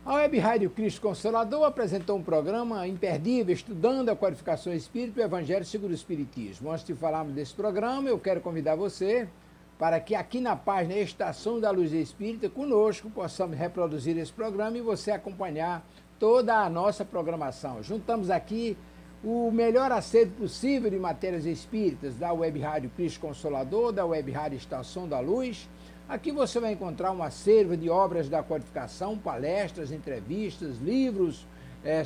A Web Rádio Cristo Consolador apresentou um programa imperdível, estudando a qualificação espírita e o Evangelho segundo o Espiritismo. Antes de falarmos desse programa, eu quero convidar você para que aqui na página Estação da Luz Espírita, conosco, possamos reproduzir esse programa e você acompanhar toda a nossa programação. Juntamos aqui o melhor acervo possível de matérias espíritas da Web Rádio Cristo Consolador, da Web Rádio Estação da Luz. Aqui você vai encontrar um acervo de obras da codificação, palestras, entrevistas, livros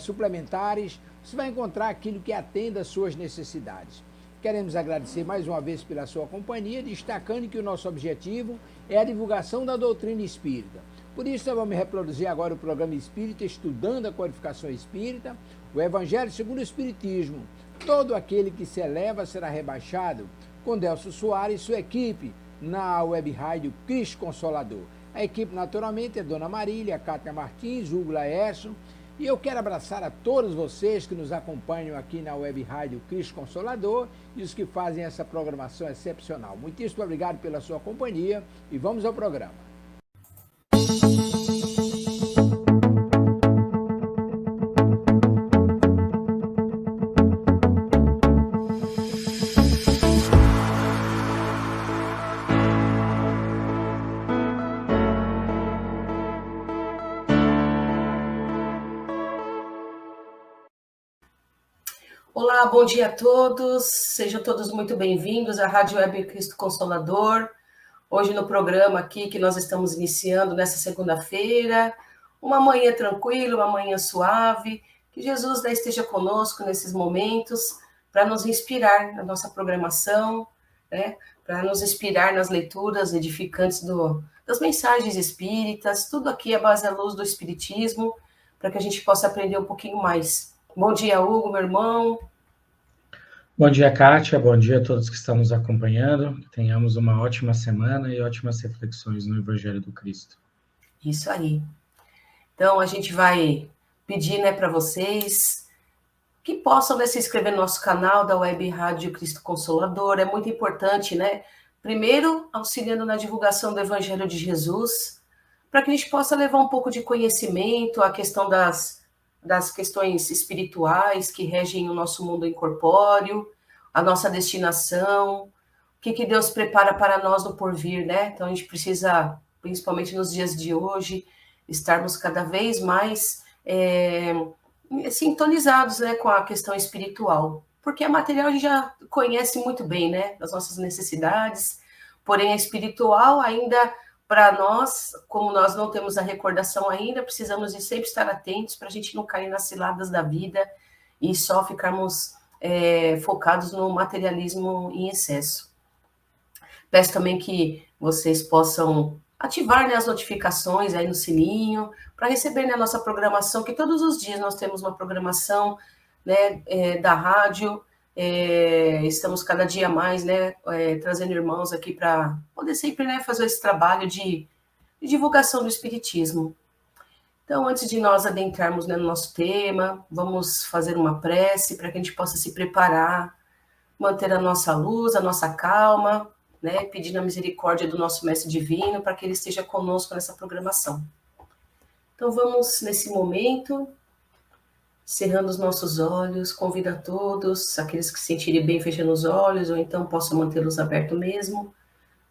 suplementares. Você vai encontrar aquilo que atenda às suas necessidades. Queremos agradecer mais uma vez pela sua companhia, destacando que o nosso objetivo é a divulgação da doutrina espírita. Por isso, nós vamos reproduzir agora o programa Espírita, estudando a codificação espírita, o Evangelho segundo o Espiritismo. Todo aquele que se eleva será rebaixado, com Delcio Soares e sua equipe, na Web Rádio Cristo Consolador. A equipe, naturalmente, é Dona Marília, Cátia Martins, Hugo Laércio, e eu quero abraçar a todos vocês que nos acompanham aqui na Web Rádio Cristo Consolador e os que fazem essa programação excepcional. Muitíssimo obrigado pela sua companhia e vamos ao programa. Olá, bom dia a todos, sejam todos muito bem-vindos à Rádio Web Cristo Consolador. Hoje no programa aqui que nós estamos iniciando nessa segunda-feira, uma manhã tranquila, uma manhã suave, que Jesus esteja conosco nesses momentos para nos inspirar na nossa programação, né? Para nos inspirar nas leituras edificantes das mensagens espíritas, tudo aqui à base da luz do Espiritismo, para que a gente possa aprender um pouquinho mais. Bom dia, Hugo, meu irmão. Bom dia, Kátia. Bom dia a todos que estão nos acompanhando. Que tenhamos uma ótima semana e ótimas reflexões no Evangelho do Cristo. Isso aí. Então, a gente vai pedir, para vocês que possam se inscrever no nosso canal da Web Rádio Cristo Consolador. É muito importante, Primeiro, auxiliando na divulgação do Evangelho de Jesus, para que a gente possa levar um pouco de conhecimento à questão das questões espirituais que regem o nosso mundo incorpóreo, a nossa destinação, o que Deus prepara para nós no porvir, Então, a gente precisa, principalmente nos dias de hoje, estarmos cada vez mais sintonizados, com a questão espiritual. Porque a material a gente já conhece muito bem, as nossas necessidades, porém a espiritual ainda... Para nós, como nós não temos a recordação ainda, precisamos de sempre estar atentos para a gente não cair nas ciladas da vida e só ficarmos focados no materialismo em excesso. Peço também que vocês possam ativar as notificações aí no sininho para receber a nossa programação, que todos os dias nós temos uma programação da rádio. Estamos cada dia mais, trazendo irmãos aqui para poder sempre fazer esse trabalho de divulgação do Espiritismo. Então, antes de nós adentrarmos no nosso tema, vamos fazer uma prece para que a gente possa se preparar, manter a nossa luz, a nossa calma, pedindo a misericórdia do nosso Mestre Divino para que ele esteja conosco nessa programação. Então, vamos nesse momento... Cerrando os nossos olhos, convido a todos, aqueles que se sentirem bem fechando os olhos, ou então possam mantê-los abertos mesmo,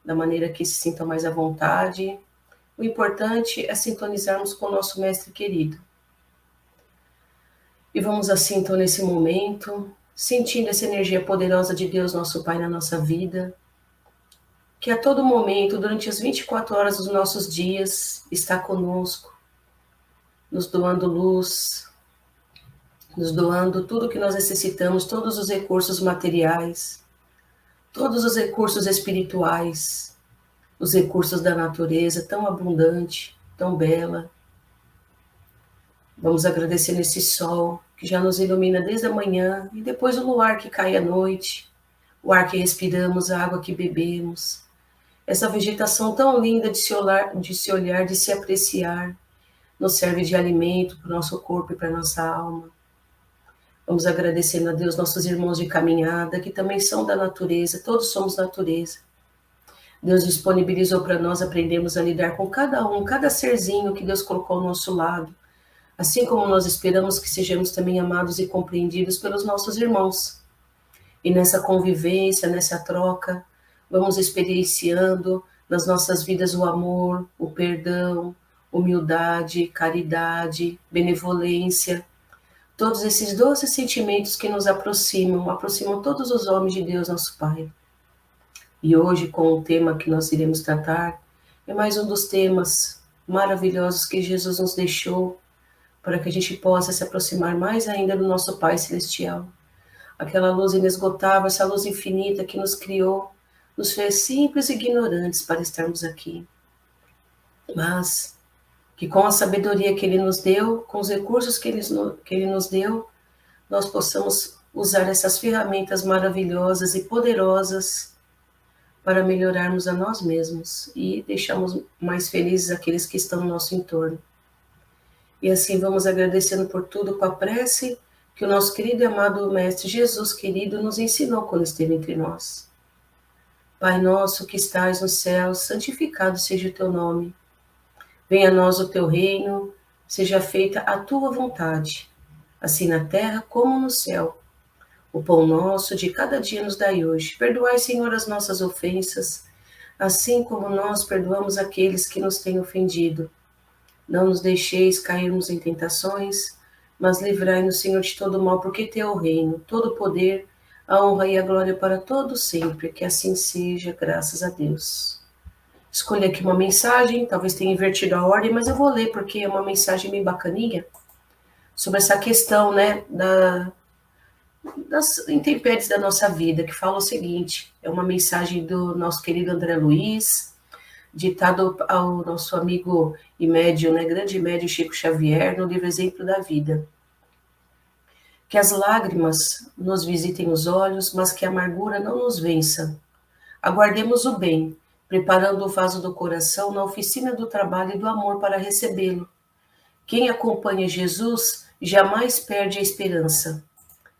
da maneira que se sintam mais à vontade. O importante é sintonizarmos com o nosso Mestre querido. E vamos assim, então, nesse momento, sentindo essa energia poderosa de Deus, nosso Pai, na nossa vida, que a todo momento, durante as 24 horas dos nossos dias, está conosco, nos doando luz, nos doando tudo o que nós necessitamos, todos os recursos materiais, todos os recursos espirituais, os recursos da natureza tão abundante, tão bela. Vamos agradecer nesse sol que já nos ilumina desde a manhã e depois o luar que cai à noite, o ar que respiramos, a água que bebemos, essa vegetação tão linda de se olhar, de se apreciar, nos serve de alimento para o nosso corpo e para a nossa alma. Vamos agradecendo a Deus, nossos irmãos de caminhada, que também são da natureza, todos somos natureza. Deus disponibilizou para nós aprendermos a lidar com cada serzinho que Deus colocou ao nosso lado, assim como nós esperamos que sejamos também amados e compreendidos pelos nossos irmãos. E nessa convivência, nessa troca, vamos experienciando nas nossas vidas o amor, o perdão, humildade, caridade, benevolência, todos esses doces sentimentos que nos aproximam todos os homens de Deus, nosso Pai. E hoje, com o tema que nós iremos tratar, é mais um dos temas maravilhosos que Jesus nos deixou para que a gente possa se aproximar mais ainda do nosso Pai Celestial. Aquela luz inesgotável, essa luz infinita que nos criou, nos fez simples e ignorantes para estarmos aqui. Mas que com a sabedoria que Ele nos deu, com os recursos que Ele nos deu, nós possamos usar essas ferramentas maravilhosas e poderosas para melhorarmos a nós mesmos e deixarmos mais felizes aqueles que estão no nosso entorno. E assim vamos agradecendo por tudo com a prece que o nosso querido e amado Mestre Jesus querido nos ensinou quando esteve entre nós. Pai nosso que estais no céu, santificado seja o teu nome. Venha a nós o teu reino, seja feita a tua vontade, assim na terra como no céu. O pão nosso de cada dia nos dai hoje. Perdoai, Senhor, as nossas ofensas, assim como nós perdoamos aqueles que nos têm ofendido. Não nos deixeis cairmos em tentações, mas livrai-nos, Senhor, de todo mal, porque teu é o reino, todo o poder, a honra e a glória para todos sempre. Que assim seja, graças a Deus. Escolhi aqui uma mensagem, talvez tenha invertido a ordem, mas eu vou ler porque é uma mensagem bem bacaninha sobre essa questão, né, das intempéries da nossa vida, que fala o seguinte, é uma mensagem do nosso querido André Luiz, ditado ao nosso amigo e médium, né, grande médium Chico Xavier, no livro Exemplo da Vida. Que as lágrimas nos visitem os olhos, mas que a amargura não nos vença. Aguardemos o bem, preparando o vaso do coração na oficina do trabalho e do amor para recebê-lo. Quem acompanha Jesus jamais perde a esperança.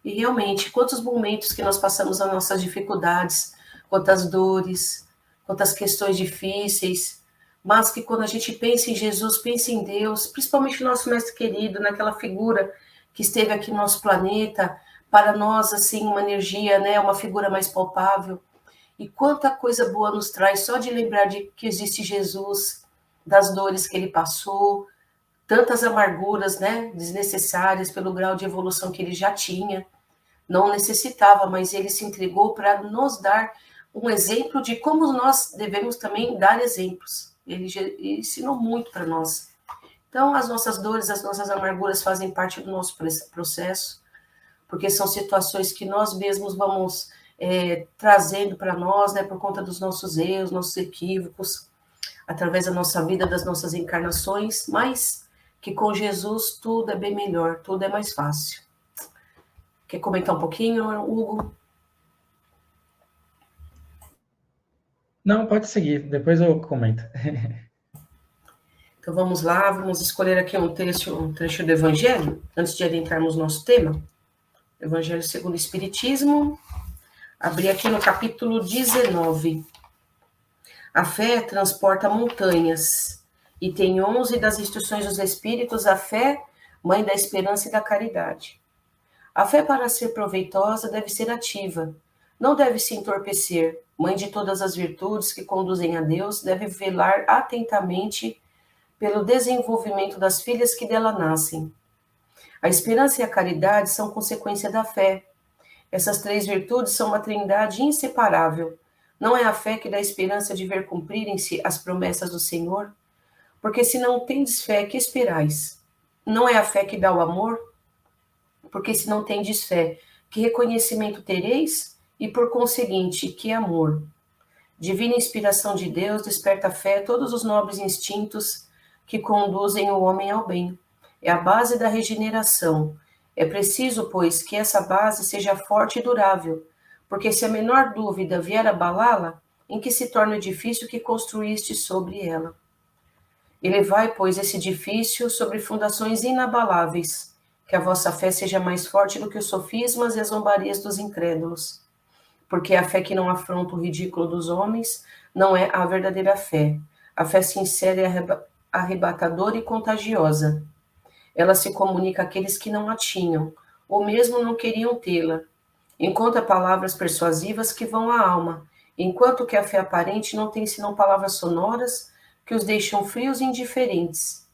E realmente, quantos momentos que nós passamos nas nossas dificuldades, quantas dores, quantas questões difíceis, mas que quando a gente pensa em Jesus, pensa em Deus, principalmente o nosso Mestre querido, naquela figura que esteve aqui no nosso planeta, para nós, assim, uma energia, né, uma figura mais palpável. E quanta coisa boa nos traz só de lembrar de que existe Jesus, das dores que ele passou, tantas amarguras, né, desnecessárias pelo grau de evolução que ele já tinha. Não necessitava, mas ele se entregou para nos dar um exemplo de como nós devemos também dar exemplos. Ele ensinou muito para nós. Então, as nossas dores, as nossas amarguras fazem parte do nosso processo, porque são situações que nós mesmos vamos trazendo para nós, né, por conta dos nossos erros, nossos equívocos, através da nossa vida, das nossas encarnações, mas que com Jesus tudo é bem melhor, tudo é mais fácil. Quer comentar um pouquinho, Hugo? Não, pode seguir, depois eu comento. Então vamos lá, vamos escolher aqui um trecho do Evangelho, antes de adentrarmos no nosso tema. Evangelho segundo o Espiritismo. Abri aqui no capítulo 19. A fé transporta montanhas. Item 11 das Instruções dos Espíritos, a fé, mãe da esperança e da caridade. A fé, para ser proveitosa, deve ser ativa. Não deve se entorpecer. Mãe de todas as virtudes que conduzem a Deus, deve velar atentamente pelo desenvolvimento das filhas que dela nascem. A esperança e a caridade são consequência da fé. Essas três virtudes são uma trindade inseparável. Não é a fé que dá esperança de ver cumprirem-se as promessas do Senhor? Porque se não tendes fé, que esperais? Não é a fé que dá o amor? Porque se não tendes fé, que reconhecimento tereis? E por conseguinte, que amor? Divina inspiração de Deus desperta a fé todos os nobres instintos que conduzem o homem ao bem. É a base da regeneração. É preciso, pois, que essa base seja forte e durável, porque se a menor dúvida vier abalá-la, em que se torna o edifício que construíste sobre ela? Elevai, pois, esse edifício sobre fundações inabaláveis, que a vossa fé seja mais forte do que os sofismas e as zombarias dos incrédulos. Porque a fé que não afronta o ridículo dos homens não é a verdadeira fé. A fé sincera é arrebatadora e contagiosa. Ela se comunica àqueles que não a tinham, ou mesmo não queriam tê-la. Encontra palavras persuasivas que vão à alma, enquanto que a fé aparente não tem senão palavras sonoras que os deixam frios e indiferentes.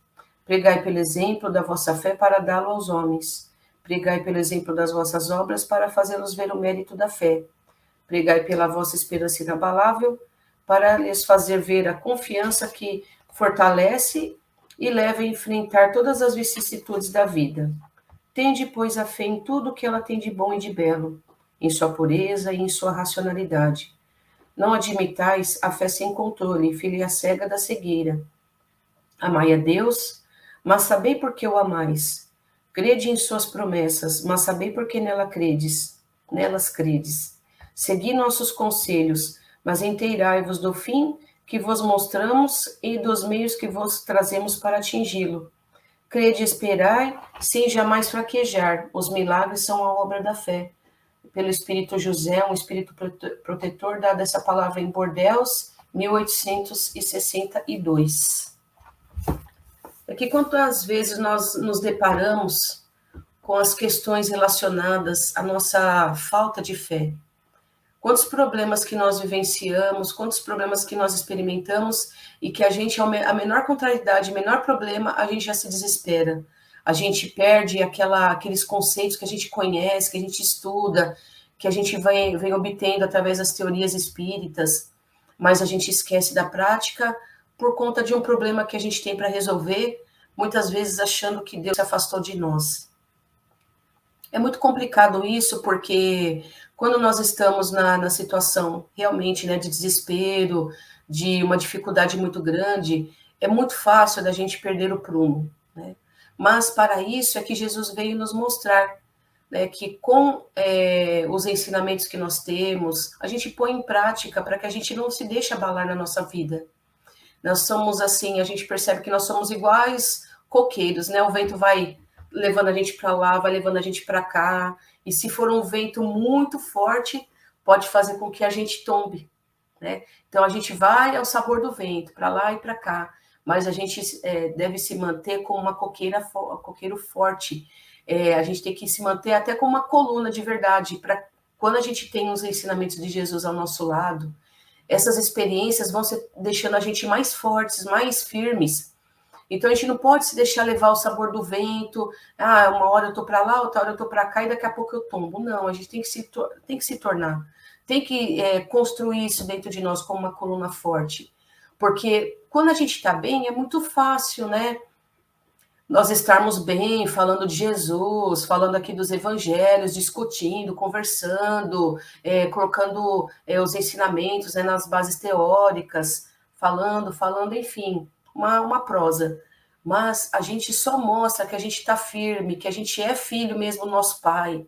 Pregai pelo exemplo da vossa fé para dá-lo aos homens. Pregai pelo exemplo das vossas obras para fazê-los ver o mérito da fé. Pregai pela vossa esperança inabalável para lhes fazer ver a confiança que fortalece e leva a enfrentar todas as vicissitudes da vida. Tende, pois, a fé em tudo que ela tem de bom e de belo, em sua pureza e em sua racionalidade. Não admitais a fé sem controle, filha cega da cegueira. Amai a Deus, mas sabei por que o amais. Crede em suas promessas, mas sabei por que nelas credes. Segui nossos conselhos, mas inteirai-vos do fim que vos mostramos e dos meios que vos trazemos para atingi-lo. Crede e esperai, sem jamais fraquejar. Os milagres são a obra da fé. Pelo Espírito José, um espírito protetor, dada essa palavra em Bordeaux, 1862. Aqui, quantas vezes nós nos deparamos com as questões relacionadas à nossa falta de fé? Quantos problemas que nós vivenciamos, quantos problemas que nós experimentamos e que a gente, a menor contrariedade, menor problema, a gente já se desespera. A gente perde aqueles conceitos que a gente conhece, que a gente estuda, que a gente vem obtendo através das teorias espíritas, mas a gente esquece da prática por conta de um problema que a gente tem para resolver, muitas vezes achando que Deus se afastou de nós. É muito complicado isso, porque quando nós estamos na situação realmente, né, de desespero, de uma dificuldade muito grande, é muito fácil da gente perder o prumo, né? Mas para isso é que Jesus veio nos mostrar, né, que com os ensinamentos que nós temos, a gente põe em prática para que a gente não se deixe abalar na nossa vida. Nós somos assim, a gente percebe que nós somos iguais coqueiros, né? O vento vai levando a gente para lá, vai levando a gente para cá, e se for um vento muito forte, pode fazer com que a gente tombe, né? Então a gente vai ao sabor do vento, para lá e para cá, mas a gente deve se manter como uma coqueiro forte. A gente tem que se manter até como uma coluna de verdade, para quando a gente tem os ensinamentos de Jesus ao nosso lado, essas experiências vão deixando a gente mais fortes, mais firmes. Então a gente não pode se deixar levar o sabor do vento, uma hora eu tô para lá, outra hora eu tô para cá e daqui a pouco eu tombo. Não, a gente tem que se tornar, tem que construir isso dentro de nós como uma coluna forte. Porque quando a gente está bem, é muito fácil, né? Nós estarmos bem, falando de Jesus, falando aqui dos evangelhos, discutindo, conversando, colocando os ensinamentos, né, nas bases teóricas, falando, enfim, uma prosa. Mas a gente só mostra que a gente está firme, que a gente é filho mesmo do nosso Pai,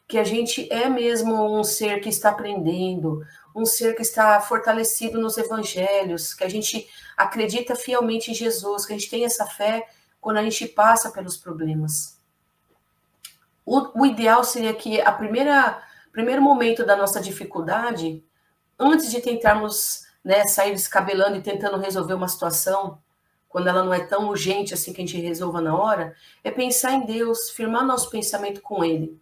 que a gente é mesmo um ser que está aprendendo, um ser que está fortalecido nos evangelhos, que a gente acredita fielmente em Jesus, que a gente tem essa fé quando a gente passa pelos problemas. O ideal seria que primeiro momento da nossa dificuldade, antes de tentarmos, né, sair descabelando e tentando resolver uma situação, quando ela não é tão urgente assim que a gente resolva na hora, é pensar em Deus, firmar nosso pensamento com Ele.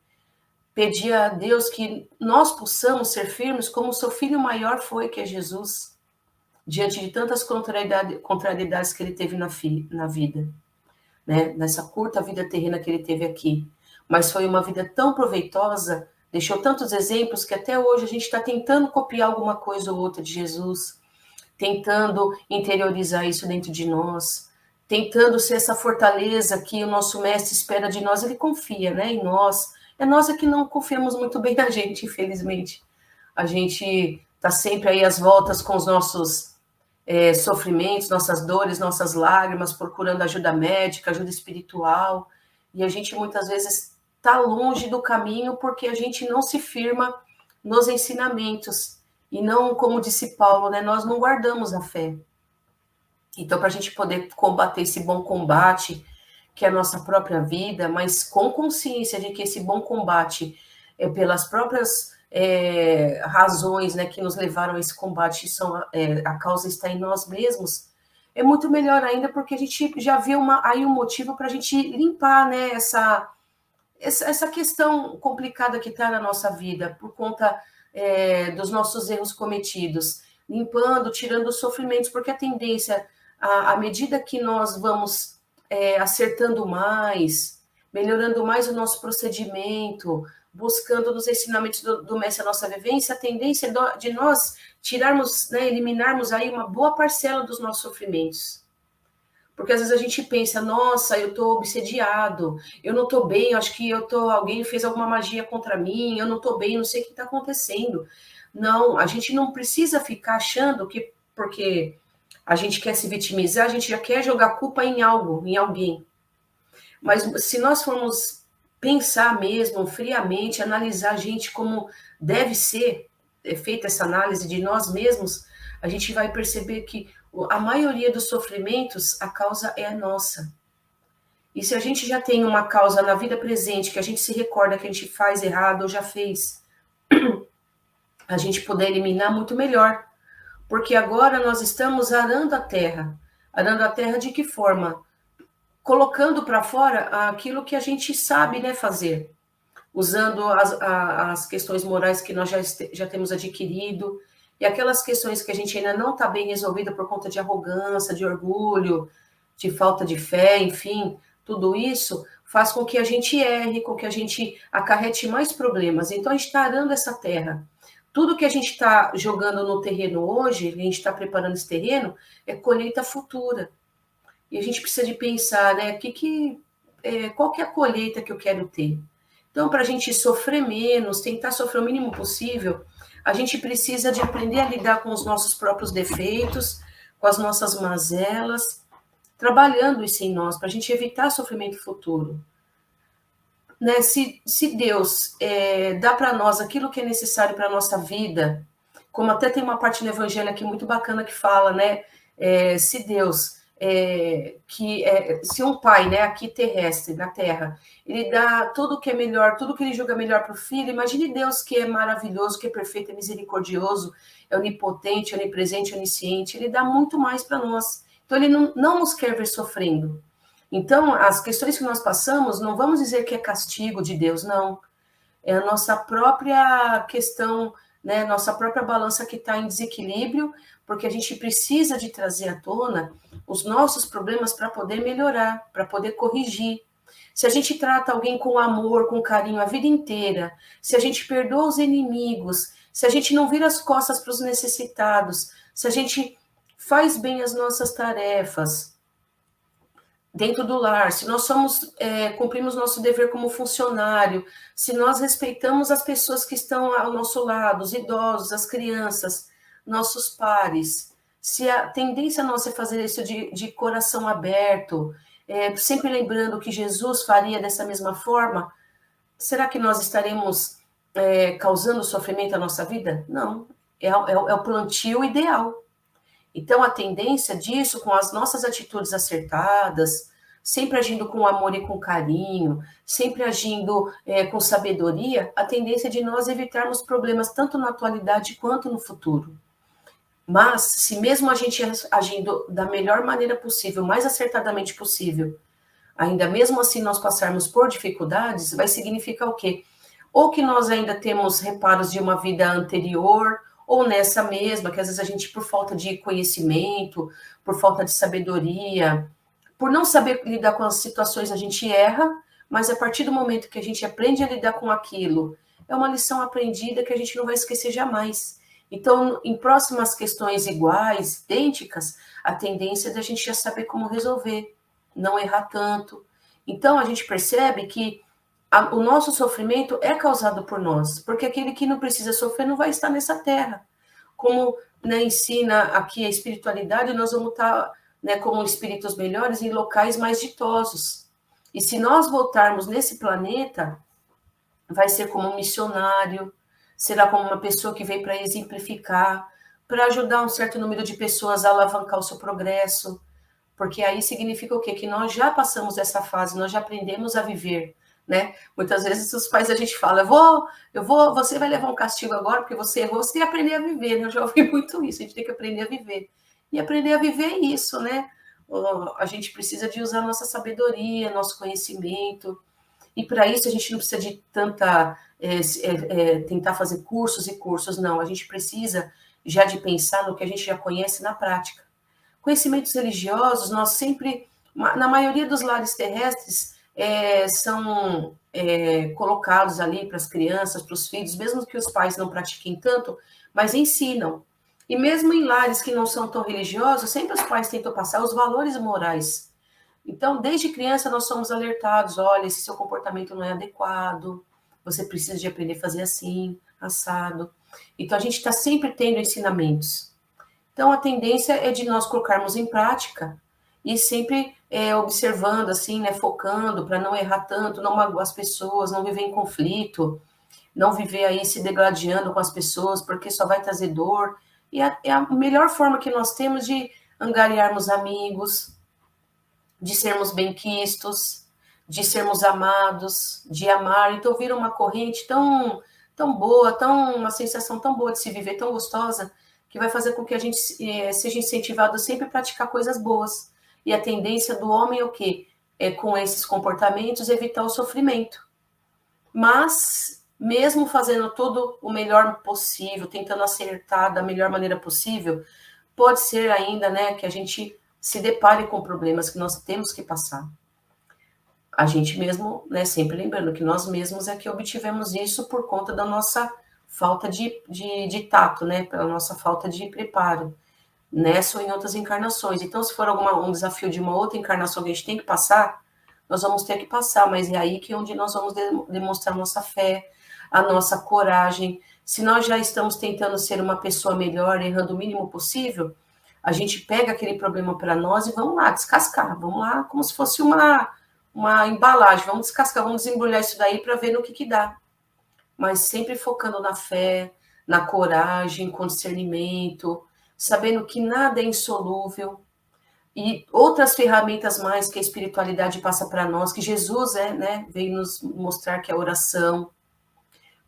Pedir a Deus que nós possamos ser firmes como o seu filho maior foi, que é Jesus, diante de tantas contrariedades que ele teve na vida. Né, nessa curta vida terrena que ele teve aqui. Mas foi uma vida tão proveitosa, deixou tantos exemplos que até hoje a gente está tentando copiar alguma coisa ou outra de Jesus, tentando interiorizar isso dentro de nós, tentando ser essa fortaleza que o nosso mestre espera de nós. Ele confia, né, em nós. É nós que não confiamos muito bem na gente, infelizmente. A gente está sempre aí às voltas com os nossos sofrimentos, nossas dores, nossas lágrimas, procurando ajuda médica, ajuda espiritual, e a gente muitas vezes está longe do caminho porque a gente não se firma nos ensinamentos, e não, como disse Paulo, né, nós não guardamos a fé. Então, para a gente poder combater esse bom combate, que é a nossa própria vida, mas com consciência de que esse bom combate é pelas próprias razões, né, que nos levaram a esse combate, a causa está em nós mesmos, é muito melhor ainda, porque a gente já vê aí um motivo para a gente limpar, né, essa questão complicada que está na nossa vida, por conta dos nossos erros cometidos, limpando, tirando os sofrimentos, porque a tendência, à medida que nós vamos acertando mais, melhorando mais o nosso procedimento, buscando nos ensinamentos do Mestre a nossa vivência, a tendência de nós tirarmos, né, eliminarmos aí uma boa parcela dos nossos sofrimentos. Porque às vezes a gente pensa, nossa, eu estou obsediado, eu não estou bem, acho que alguém fez alguma magia contra mim, eu não estou bem, não sei o que está acontecendo. Não, a gente não precisa ficar achando que porque a gente quer se vitimizar, a gente já quer jogar culpa em algo, em alguém. Mas se nós formos pensar mesmo, friamente, analisar a gente como deve ser feita essa análise de nós mesmos, a gente vai perceber que a maioria dos sofrimentos, a causa é a nossa. E se a gente já tem uma causa na vida presente, que a gente se recorda que a gente faz errado ou já fez, a gente puder eliminar, muito melhor. Porque agora nós estamos arando a terra. Arando a terra de que forma? Colocando para fora aquilo que a gente sabe, né, fazer. Usando as questões morais que nós já temos adquirido, e aquelas questões que a gente ainda não está bem resolvida por conta de arrogância, de orgulho, de falta de fé, enfim, tudo isso faz com que a gente erre, com que a gente acarrete mais problemas. Então, a gente está arando essa terra. Tudo que a gente está jogando no terreno hoje, a gente está preparando esse terreno, é colheita futura. E a gente precisa de pensar, né, qual que é a colheita que eu quero ter? Então, para a gente sofrer menos, tentar sofrer o mínimo possível, a gente precisa de aprender a lidar com os nossos próprios defeitos, com as nossas mazelas, trabalhando isso em nós, para a gente evitar sofrimento futuro. Né? Se Deus dá para nós aquilo que é necessário para a nossa vida, como até tem uma parte no Evangelho aqui muito bacana que fala, né? Se Deus... se um pai, né, aqui terrestre, na terra, ele dá tudo que é melhor, tudo que ele julga melhor para o filho, imagine Deus que é maravilhoso, que é perfeito, é misericordioso, é onipotente, onipresente, onisciente, ele dá muito mais para nós. Então ele não nos quer ver sofrendo. Então as questões que nós passamos, não vamos dizer que é castigo de Deus, não. É a nossa própria questão, né, nossa própria balança que está em desequilíbrio, porque a gente precisa de trazer à tona os nossos problemas para poder melhorar, para poder corrigir. Se a gente trata alguém com amor, com carinho a vida inteira, se a gente perdoa os inimigos, se a gente não vira as costas para os necessitados, se a gente faz bem as nossas tarefas dentro do lar, se nós cumprimos nosso dever como funcionário, se nós respeitamos as pessoas que estão ao nosso lado, os idosos, as crianças, nossos pares, se a tendência nossa é fazer isso de coração aberto, sempre lembrando que Jesus faria dessa mesma forma, será que nós estaremos causando sofrimento à nossa vida? Não, é o plantio ideal. Então, a tendência disso, com as nossas atitudes acertadas, sempre agindo com amor e com carinho, sempre agindo com sabedoria, a tendência de nós evitarmos problemas tanto na atualidade quanto no futuro. Mas, se mesmo a gente agindo da melhor maneira possível, mais acertadamente possível, ainda mesmo assim nós passarmos por dificuldades, vai significar o quê? Ou que nós ainda temos reparos de uma vida anterior, ou nessa mesma, que às vezes a gente, por falta de conhecimento, por falta de sabedoria, por não saber lidar com as situações, a gente erra, mas a partir do momento que a gente aprende a lidar com aquilo, é uma lição aprendida que a gente não vai esquecer jamais. Então, em próximas questões iguais, idênticas, a tendência é da gente já saber como resolver, não errar tanto. Então, a gente percebe que o nosso sofrimento é causado por nós, porque aquele que não precisa sofrer não vai estar nessa terra. Como, né, ensina aqui a espiritualidade, nós vamos estar, né, como espíritos melhores em locais mais ditosos. E se nós voltarmos nesse planeta, vai ser como um missionário, será como uma pessoa que veio para exemplificar, para ajudar um certo número de pessoas a alavancar o seu progresso, porque aí significa o quê? Que nós já passamos essa fase, nós já aprendemos a viver, né? Muitas vezes os pais a gente fala, você vai levar um castigo agora porque você errou, você tem que aprender a viver, né? Eu já ouvi muito isso, a gente tem que aprender a viver. e aprender a viver isso, né? A gente precisa de usar nossa sabedoria, nosso conhecimento, e para isso a gente não precisa de tentar fazer cursos e cursos, não. A gente precisa já de pensar no que a gente já conhece na prática. Conhecimentos religiosos, nós sempre, na maioria dos lares terrestres, são colocados ali para as crianças, para os filhos, mesmo que os pais não pratiquem tanto, mas ensinam. E mesmo em lares que não são tão religiosos, sempre os pais tentam passar os valores morais. Então, desde criança, nós somos alertados, olha, esse seu comportamento não é adequado, você precisa de aprender a fazer assim, assado. Então, a gente está sempre tendo ensinamentos. Então, a tendência é de nós colocarmos em prática e sempre observando, assim, né, focando para não errar tanto, não magoar as pessoas, não viver em conflito, não viver aí se degladiando com as pessoas, porque só vai trazer dor. E é a melhor forma que nós temos de angariarmos amigos, de sermos benquistos, de sermos amados, de amar. Então, vira uma corrente tão boa, uma sensação tão boa de se viver, tão gostosa, que vai fazer com que a gente seja incentivado sempre a praticar coisas boas. E a tendência do homem é o quê? É, com esses comportamentos, evitar o sofrimento. Mas, mesmo fazendo tudo o melhor possível, tentando acertar da melhor maneira possível, pode ser ainda, né, que a gente se depare com problemas que nós temos que passar. A gente mesmo, né, sempre lembrando que nós mesmos é que obtivemos isso por conta da nossa falta de tato, né, pela nossa falta de preparo, nessa ou em outras encarnações. Então, se for um desafio de uma outra encarnação que a gente tem que passar, nós vamos ter que passar, mas é aí que é onde nós vamos demonstrar nossa fé, a nossa coragem. Se nós já estamos tentando ser uma pessoa melhor, errando o mínimo possível, a gente pega aquele problema para nós e vamos lá descascar, vamos lá como se fosse uma embalagem, vamos descascar, vamos desembrulhar isso daí para ver no que dá. Mas sempre focando na fé, na coragem, com discernimento, sabendo que nada é insolúvel, e outras ferramentas mais que a espiritualidade passa para nós, que Jesus veio nos mostrar, que é a oração,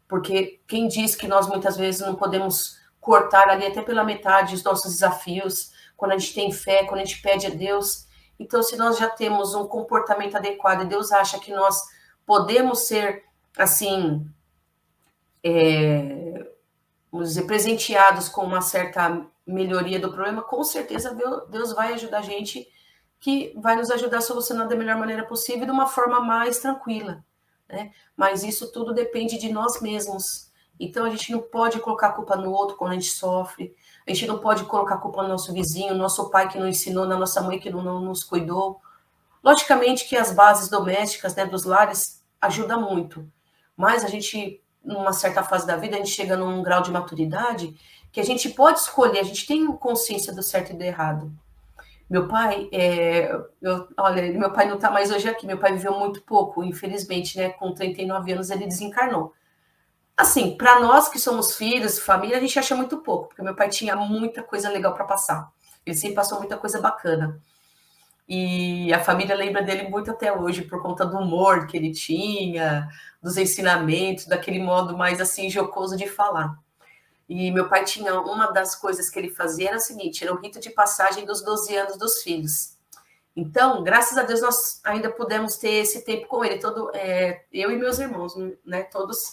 porque quem diz que nós muitas vezes não podemos cortar ali até pela metade os nossos desafios, quando a gente tem fé, quando a gente pede a Deus. Então, se nós já temos um comportamento adequado e Deus acha que nós podemos ser, assim, vamos dizer, presenteados com uma certa melhoria do problema, com certeza Deus vai ajudar a gente, que vai nos ajudar a solucionar da melhor maneira possível, de uma forma mais tranquila, né? Mas isso tudo depende de nós mesmos. Então, a gente não pode colocar a culpa no outro quando a gente sofre, a gente não pode colocar a culpa no nosso vizinho, no nosso pai que não ensinou, na nossa mãe que não nos cuidou. Logicamente que as bases domésticas, né, dos lares ajudam muito, mas a gente, numa certa fase da vida, a gente chega num grau de maturidade que a gente pode escolher, a gente tem consciência do certo e do errado. Meu pai, olha, meu pai não está mais hoje aqui, meu pai viveu muito pouco, infelizmente, né, com 39 anos ele desencarnou. Assim, para nós que somos filhos, família, a gente acha muito pouco, porque meu pai tinha muita coisa legal para passar. Ele sempre passou muita coisa bacana. E a família lembra dele muito até hoje, por conta do humor que ele tinha, dos ensinamentos, daquele modo mais, assim, jocoso de falar. E meu pai tinha, uma das coisas que ele fazia era o seguinte, era o rito de passagem dos 12 anos dos filhos. Então, graças a Deus, nós ainda pudemos ter esse tempo com ele, eu e meus irmãos, né, todos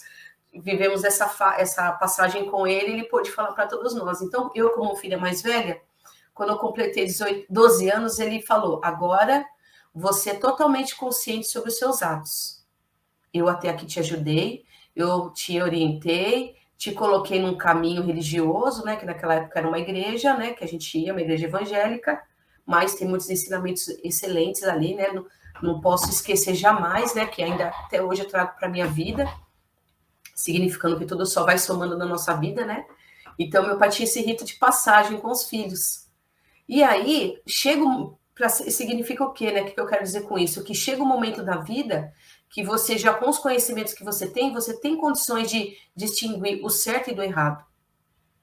vivemos essa passagem com ele, ele pôde falar para todos nós. Então, eu, como filha mais velha, quando eu completei 12 anos, ele falou, agora você é totalmente consciente sobre os seus atos. Eu até aqui te ajudei, eu te orientei, te coloquei num caminho religioso, né, que naquela época era uma igreja, né, que a gente ia, uma igreja evangélica, mas tem muitos ensinamentos excelentes ali, né, não posso esquecer jamais, né, que ainda até hoje eu trago para a minha vida, significando que tudo só vai somando na nossa vida, né? Então, meu pai tinha esse rito de passagem com os filhos. E aí, significa o quê, né? O que eu quero dizer com isso? Que chega um momento da vida que você, já com os conhecimentos que você tem condições de distinguir o certo e do errado,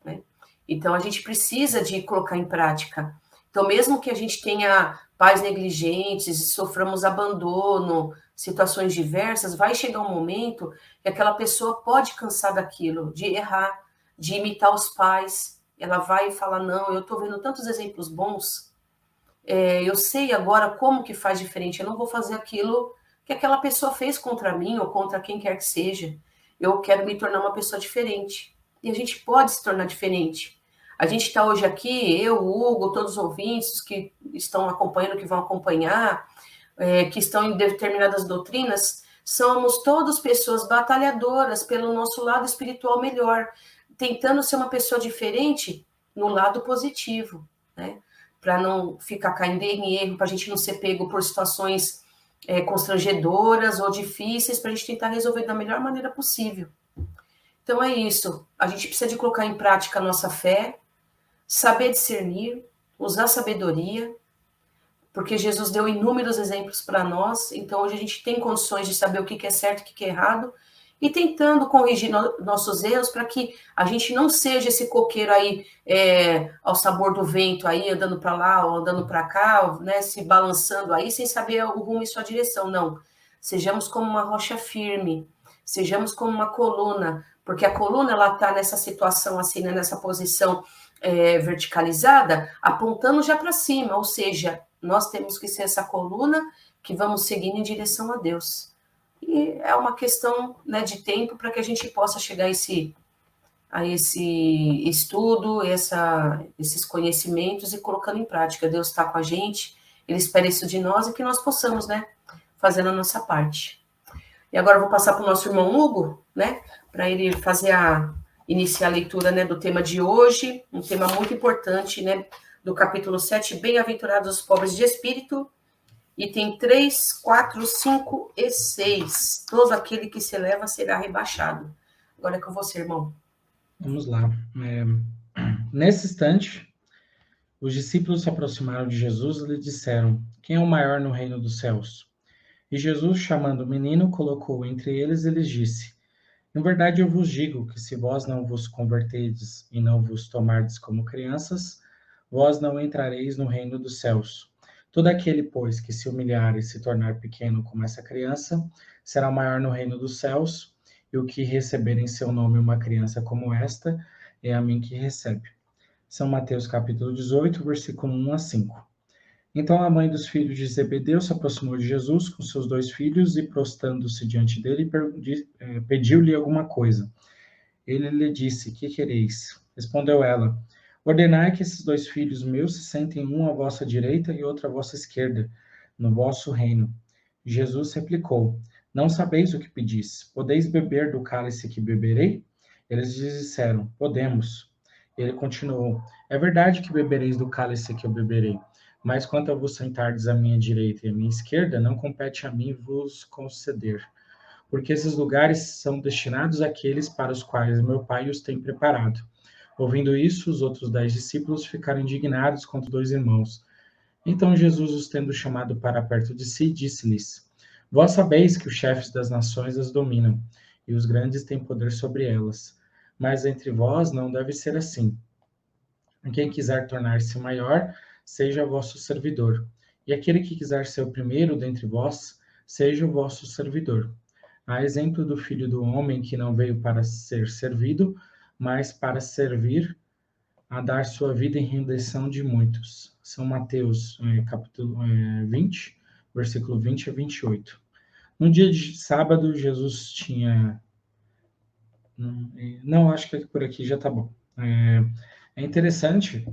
né? Então, a gente precisa de colocar em prática. Então, mesmo que a gente tenha pais negligentes, soframos abandono, situações diversas, vai chegar um momento que aquela pessoa pode cansar daquilo, de errar, de imitar os pais. ela vai falar, não, eu estou vendo tantos exemplos bons, eu sei agora como que faz diferente, eu não vou fazer aquilo que aquela pessoa fez contra mim ou contra quem quer que seja. Eu quero me tornar uma pessoa diferente. E a gente pode se tornar diferente. A gente está hoje aqui, eu, o Hugo, todos os ouvintes que estão acompanhando, que vão acompanhar, que estão em determinadas doutrinas, somos todas pessoas batalhadoras pelo nosso lado espiritual melhor, tentando ser uma pessoa diferente no lado positivo, né? Para não ficar caindo em erro, para a gente não ser pego por situações constrangedoras ou difíceis, para a gente tentar resolver da melhor maneira possível. Então é isso, a gente precisa de colocar em prática a nossa fé, saber discernir, usar sabedoria, porque Jesus deu inúmeros exemplos para nós, então hoje a gente tem condições de saber o que é certo e o que é errado, e tentando corrigir nossos erros para que a gente não seja esse coqueiro aí ao sabor do vento, aí andando para lá ou andando para cá, né, se balançando aí sem saber o rumo e sua direção, não. Sejamos como uma rocha firme, sejamos como uma coluna, porque a coluna ela está nessa situação assim, né, nessa posição verticalizada, apontando já para cima, ou seja, nós temos que ser essa coluna que vamos seguindo em direção a Deus. E é uma questão, né, de tempo para que a gente possa chegar a esse estudo, esses conhecimentos e colocando em prática. Deus está com a gente, Ele espera isso de nós e que nós possamos, né, fazer a nossa parte. E agora eu vou passar para o nosso irmão Hugo, né, para ele iniciar a leitura, né, do tema de hoje, um tema muito importante, né, do capítulo 7, Bem-aventurados os pobres de espírito, item 3, 4, 5 e 6. Todo aquele que se eleva será rebaixado. Agora é com você, irmão. Vamos lá. Nesse instante, os discípulos se aproximaram de Jesus e lhe disseram: quem é o maior no reino dos céus? E Jesus, chamando o menino, colocou entre eles e lhes disse: em verdade eu vos digo que se vós não vos converterdes e não vos tomardes como crianças, vós não entrareis no reino dos céus. Todo aquele, pois, que se humilhar e se tornar pequeno como essa criança, será maior no reino dos céus, e o que receber em seu nome uma criança como esta, é a mim que recebe. São Mateus capítulo 18, versículo 1 a 5. Então a mãe dos filhos de Zebedeu se aproximou de Jesus com seus 2 filhos e, prostando-se diante dele, pediu-lhe alguma coisa. Ele lhe disse: que quereis? Respondeu ela: ordenai que esses 2 filhos meus se sentem um à vossa direita e outro à vossa esquerda, no vosso reino. Jesus replicou: não sabeis o que pedis. Podeis beber do cálice que beberei? Eles lhe disseram: podemos. Ele continuou: é verdade que bebereis do cálice que eu beberei, mas quanto a vos sentardes à minha direita e à minha esquerda, não compete a mim vos conceder, porque esses lugares são destinados àqueles para os quais meu Pai os tem preparado. Ouvindo isso, os outros 10 discípulos ficaram indignados contra 2 irmãos. Então Jesus, os tendo chamado para perto de si, disse-lhes: vós sabeis que os chefes das nações as dominam, e os grandes têm poder sobre elas. Mas entre vós não deve ser assim. Quem quiser tornar-se maior, seja vosso servidor. E aquele que quiser ser o primeiro dentre vós, seja o vosso servidor. A exemplo do Filho do Homem, que não veio para ser servido, mas para servir, a dar sua vida em redenção de muitos. São Mateus, capítulo 20, versículo 20 a 28. No dia de sábado, Jesus tinha... Não, acho que por aqui já está bom. É interessante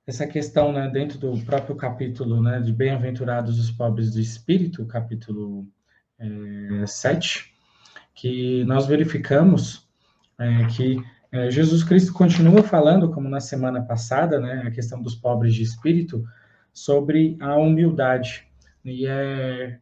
essa questão, né, dentro do próprio capítulo, né, de Bem-aventurados os pobres de espírito, capítulo 7, que nós verificamos que Jesus Cristo continua falando, como na semana passada, né, a questão dos pobres de espírito, sobre a humildade. E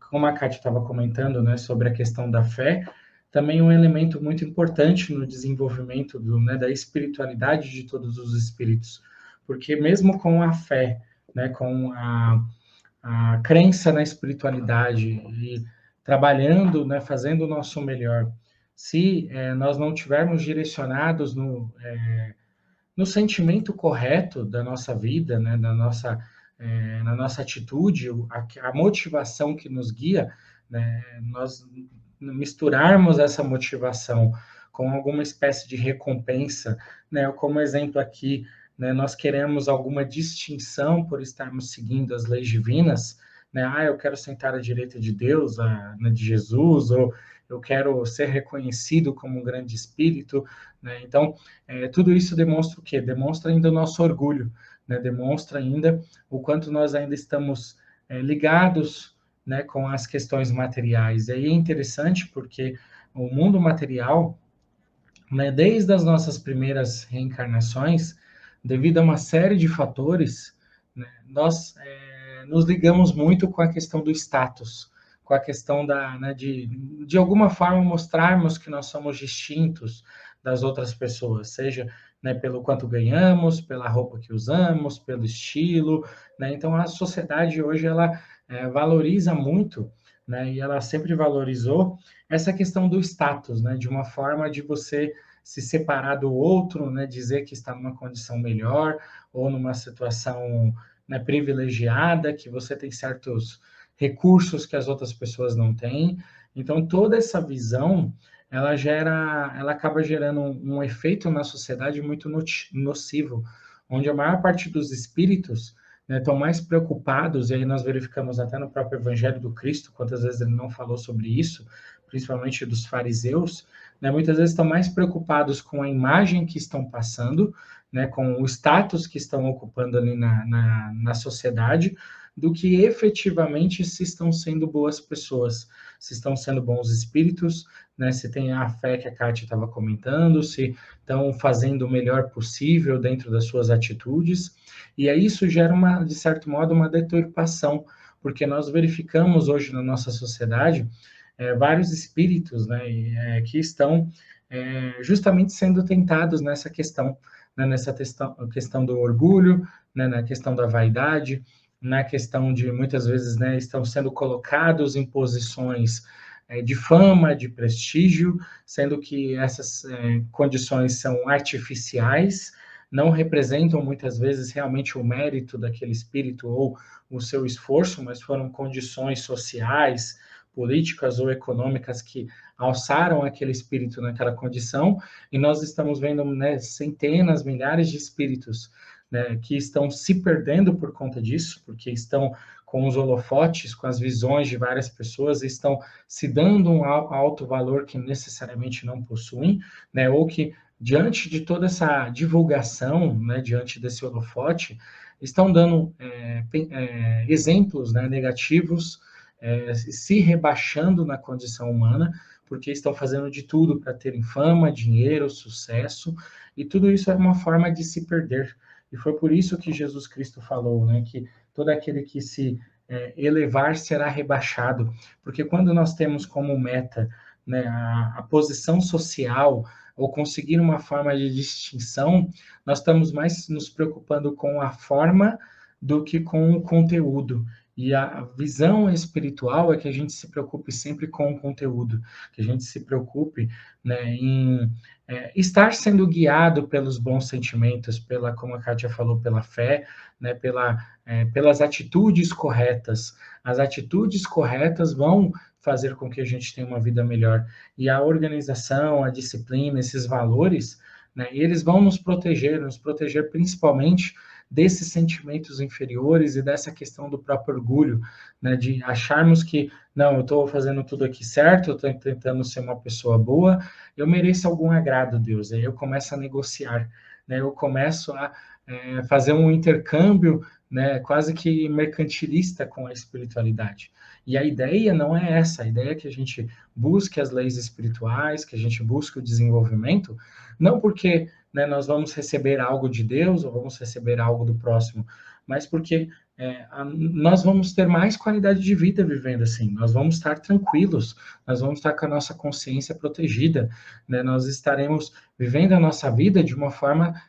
como a Kátia estava comentando, né, sobre a questão da fé, também um elemento muito importante no desenvolvimento da espiritualidade de todos os espíritos. Porque mesmo com a fé, né, com a crença na espiritualidade e trabalhando, né, fazendo o nosso melhor, se nós não tivermos direcionados no sentimento correto da nossa vida, né, na nossa atitude, a motivação que nos guia, né, nós misturarmos essa motivação com alguma espécie de recompensa, né? Como exemplo aqui, né, nós queremos alguma distinção por estarmos seguindo as leis divinas, né? Eu quero sentar à direita de Deus, de Jesus, ou eu quero ser reconhecido como um grande espírito, né? Então, tudo isso demonstra o quê? Demonstra ainda o nosso orgulho, né? Demonstra ainda o quanto nós ainda estamos ligados, né, com as questões materiais. E aí é interessante porque o mundo material, né, desde as nossas primeiras reencarnações, devido a uma série de fatores, né, nós nos ligamos muito com a questão do status, com a questão de alguma forma mostrarmos que nós somos distintos das outras pessoas, seja, né, pelo quanto ganhamos, pela roupa que usamos, pelo estilo, né? Então a sociedade hoje ela valoriza muito, né, e ela sempre valorizou essa questão do status, né, de uma forma de você se separar do outro, né, dizer que está numa condição melhor ou numa situação, né, privilegiada, que você tem certos recursos que as outras pessoas não têm. Então toda essa visão ela acaba gerando um efeito na sociedade muito nocivo, onde a maior parte dos espíritos, né, estão mais preocupados, e aí nós verificamos até no próprio Evangelho do Cristo, quantas vezes ele não falou sobre isso, principalmente dos fariseus, né, muitas vezes estão mais preocupados com a imagem que estão passando, né, com o status que estão ocupando ali na sociedade, do que efetivamente se estão sendo boas pessoas, se estão sendo bons espíritos, né, se tem a fé que a Kátia estava comentando, se estão fazendo o melhor possível dentro das suas atitudes, e aí isso gera, de certo modo, uma deturpação, porque nós verificamos hoje na nossa sociedade vários espíritos, né, que estão justamente sendo tentados nessa questão, né, nessa questão do orgulho, né, na questão da vaidade, na questão de, muitas vezes, né, estão sendo colocados em posições de fama, de prestígio, sendo que essas condições são artificiais, não representam muitas vezes realmente o mérito daquele espírito ou o seu esforço, mas foram condições sociais, políticas ou econômicas que alçaram aquele espírito naquela condição, e nós estamos vendo, né, centenas, milhares de espíritos, né, que estão se perdendo por conta disso, porque estão com os holofotes, com as visões de várias pessoas, estão se dando um alto valor que necessariamente não possuem, né, ou que, diante de toda essa divulgação, né, diante desse holofote, estão dando exemplos, né, negativos, se rebaixando na condição humana, porque estão fazendo de tudo para terem fama, dinheiro, sucesso, e tudo isso é uma forma de se perder. E foi por isso que Jesus Cristo falou, né, que todo aquele que se elevar será rebaixado, porque quando nós temos como meta, né, a posição social, ou conseguir uma forma de distinção, nós estamos mais nos preocupando com a forma do que com o conteúdo. E a visão espiritual é que a gente se preocupe sempre com o conteúdo, que a gente se preocupe, né, em estar sendo guiado pelos bons sentimentos, como a Kátia falou, pela fé, né, pelas atitudes corretas. As atitudes corretas vão fazer com que a gente tenha uma vida melhor. E a organização, a disciplina, esses valores, né, eles vão nos proteger principalmente desses sentimentos inferiores e dessa questão do próprio orgulho, né, de acharmos que, não, eu estou fazendo tudo aqui certo, eu estou tentando ser uma pessoa boa, eu mereço algum agrado, Deus. Aí eu começo a negociar, né, eu começo a fazer um intercâmbio, né, quase que mercantilista com a espiritualidade. E a ideia não é essa, a ideia é que a gente busque as leis espirituais, que a gente busque o desenvolvimento, não porque, né, nós vamos receber algo de Deus ou vamos receber algo do próximo, mas porque nós vamos ter mais qualidade de vida vivendo assim, nós vamos estar tranquilos, nós vamos estar com a nossa consciência protegida, né, nós estaremos vivendo a nossa vida de uma forma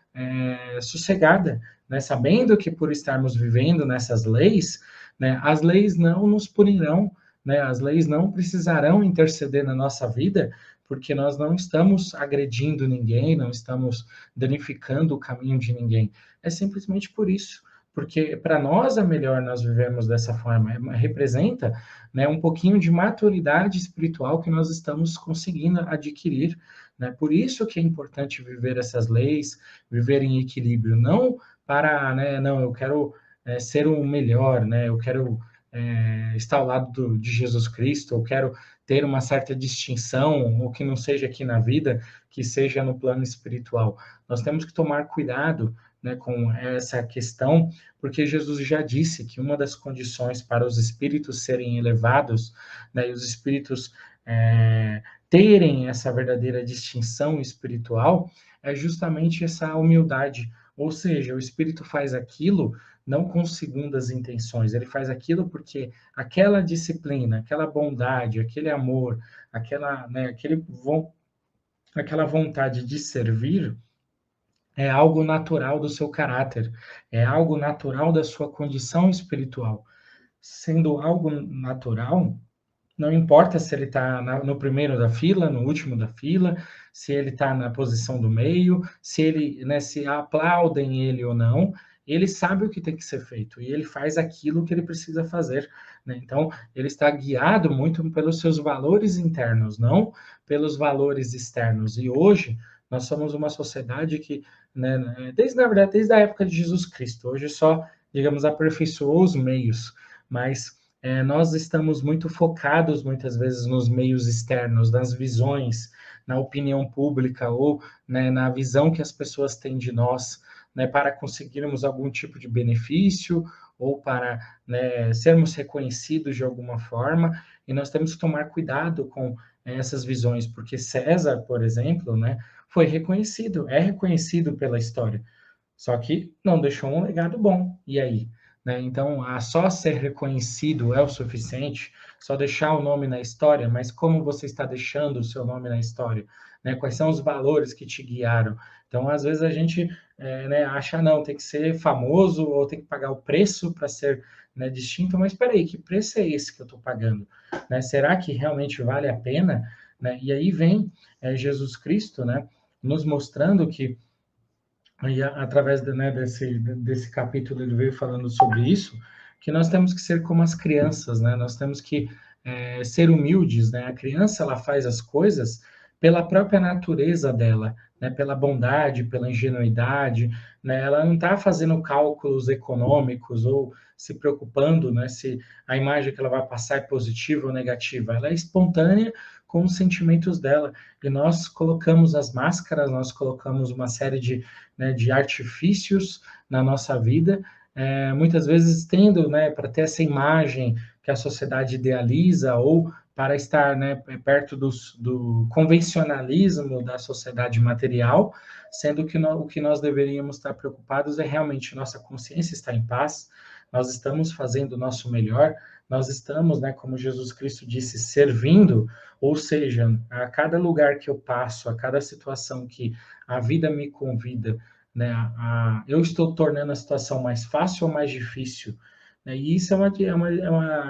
sossegada, né, sabendo que por estarmos vivendo nessas leis, né, as leis não nos punirão, né, as leis não precisarão interceder na nossa vida, porque nós não estamos agredindo ninguém, não estamos danificando o caminho de ninguém. É simplesmente por isso, porque para nós é melhor nós vivemos dessa forma, representa, né, um pouquinho de maturidade espiritual que nós estamos conseguindo adquirir, né? Por isso que é importante viver essas leis, viver em equilíbrio, não para, né, não, eu quero ser o melhor, né? Eu quero estar ao lado de Jesus Cristo, eu quero ter uma certa distinção, ou que não seja aqui na vida, que seja no plano espiritual. Nós temos que tomar cuidado, né, com essa questão, porque Jesus já disse que uma das condições para os espíritos serem elevados, né, e os espíritos terem essa verdadeira distinção espiritual, é justamente essa humildade. Ou seja, o espírito faz aquilo não com segundas intenções, ele faz aquilo porque aquela disciplina, aquela bondade, aquele amor, aquela, né, aquela vontade de servir é algo natural do seu caráter, é algo natural da sua condição espiritual. Sendo algo natural, não importa se ele está no primeiro da fila, no último da fila, se ele está na posição do meio, se ele, né, se aplaudem ele ou não, ele sabe o que tem que ser feito e ele faz aquilo que ele precisa fazer, né? Então, ele está guiado muito pelos seus valores internos, não pelos valores externos. E hoje nós somos uma sociedade que, né, na verdade, desde a época de Jesus Cristo, hoje só, digamos, aperfeiçoou os meios, mas nós estamos muito focados, muitas vezes, nos meios externos, nas visões, na opinião pública ou, né, na visão que as pessoas têm de nós, né, para conseguirmos algum tipo de benefício ou para, né, sermos reconhecidos de alguma forma. E nós temos que tomar cuidado com essas visões, porque César, por exemplo, né, foi reconhecido, é reconhecido pela história, só que não deixou um legado bom. E aí? Né? Então, só ser reconhecido é o suficiente, só deixar o nome na história, mas como você está deixando o seu nome na história? Né? Quais são os valores que te guiaram? Então, às vezes a gente né, acha, não, tem que ser famoso ou tem que pagar o preço para ser, né, distinto, mas espera aí, que preço é esse que eu estou pagando? Né? Será que realmente vale a pena? Né? E aí vem Jesus Cristo, né, nos mostrando que e através né, desse capítulo ele veio falando sobre isso, que nós temos que ser como as crianças, né? Nós temos que ser humildes, né? A criança ela faz as coisas pela própria natureza dela, né? Pela bondade, pela ingenuidade, né? Ela não está fazendo cálculos econômicos ou se preocupando, né? Se a imagem que ela vai passar é positiva ou negativa. Ela é espontânea com os sentimentos dela. E nós colocamos as máscaras, nós colocamos uma série de artifícios na nossa vida, muitas vezes tendo, né, para ter essa imagem que a sociedade idealiza ou para estar, né, perto do convencionalismo da sociedade material, sendo que o que nós deveríamos estar preocupados é realmente nossa consciência estar em paz, nós estamos fazendo o nosso melhor, nós estamos, né, como Jesus Cristo disse, servindo, ou seja, a cada lugar que eu passo, a cada situação que a vida me convida, né, eu estou tornando a situação mais fácil ou mais difícil? Né? E isso é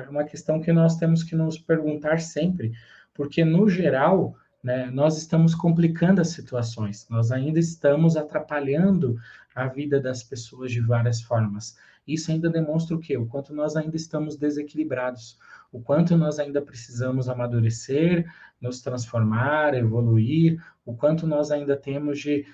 uma questão que nós temos que nos perguntar sempre, porque, no geral, né, nós estamos complicando as situações, nós ainda estamos atrapalhando a vida das pessoas de várias formas. Isso ainda demonstra o quê? O quanto nós ainda estamos desequilibrados, o quanto nós ainda precisamos amadurecer, nos transformar, evoluir, o quanto nós ainda temos de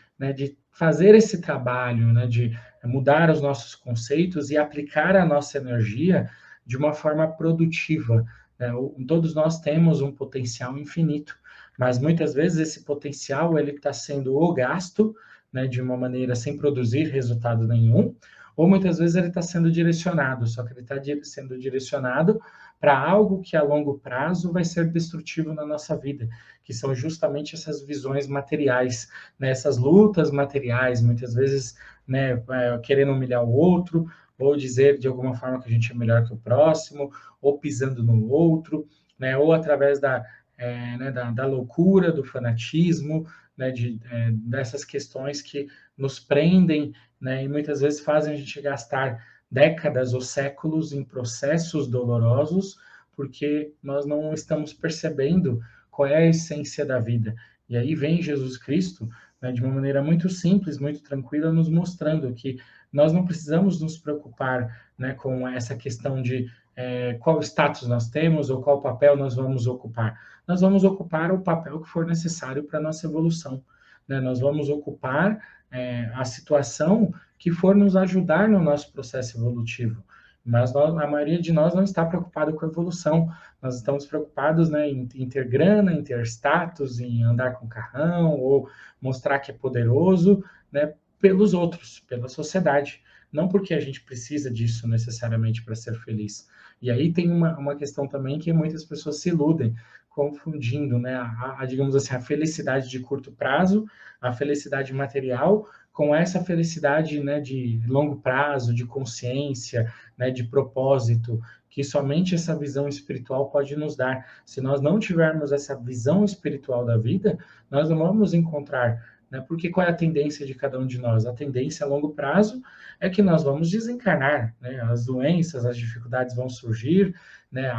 fazer esse trabalho, né, de mudar os nossos conceitos e aplicar a nossa energia de uma forma produtiva. Né? Todos nós temos um potencial infinito, mas muitas vezes esse potencial ele está sendo ou gasto, né, de uma maneira sem produzir resultado nenhum, ou muitas vezes ele está sendo direcionado, só que ele está sendo direcionado para algo que a longo prazo vai ser destrutivo na nossa vida, que são justamente essas visões materiais, né, essas lutas materiais, muitas vezes, né, querendo humilhar o outro, ou dizer de alguma forma que a gente é melhor que o próximo, ou pisando no outro, né, ou através né, da loucura, do fanatismo, né, dessas questões que nos prendem, né, e muitas vezes fazem a gente gastar décadas ou séculos em processos dolorosos, porque nós não estamos percebendo qual é a essência da vida. E aí vem Jesus Cristo, né, de uma maneira muito simples, muito tranquila, nos mostrando que nós não precisamos nos preocupar, né, com essa questão de qual status nós temos ou qual papel nós vamos ocupar. Nós vamos ocupar o papel que for necessário para a nossa evolução, né? Nós vamos ocupar a situação que for nos ajudar no nosso processo evolutivo. Mas a maioria de nós não está preocupado com a evolução. Nós estamos preocupados, né, em ter grana, em ter status, em andar com carrão, ou mostrar que é poderoso, né, pelos outros, pela sociedade. Não porque a gente precisa disso necessariamente para ser feliz. E aí tem uma questão também que muitas pessoas se iludem, confundindo, né, digamos assim, a felicidade de curto prazo, a felicidade material, com essa felicidade, né, de longo prazo, de consciência, né, de propósito, que somente essa visão espiritual pode nos dar. Se nós não tivermos essa visão espiritual da vida, nós não vamos encontrar, né, porque qual é a tendência de cada um de nós? A tendência a longo prazo é que nós vamos desencarnar, né, as doenças, as dificuldades vão surgir, né,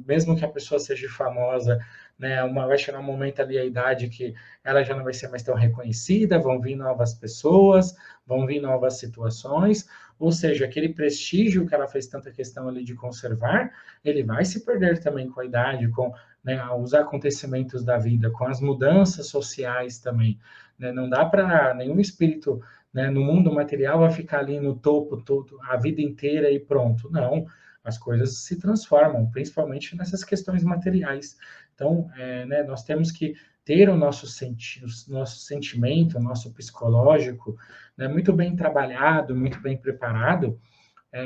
mesmo que a pessoa seja famosa, né, vai chegar um momento ali, a idade que ela já não vai ser mais tão reconhecida, vão vir novas pessoas, vão vir novas situações, ou seja, aquele prestígio que ela fez tanta questão ali de conservar, ele vai se perder também com a idade, com, né, os acontecimentos da vida, com as mudanças sociais também, né? Não dá para nenhum espírito, né, no mundo material vai ficar ali no topo todo, a vida inteira e pronto, não. As coisas se transformam, principalmente nessas questões materiais. Então, né, nós temos que ter o nosso sentimento, o nosso psicológico, né, muito bem trabalhado, muito bem preparado,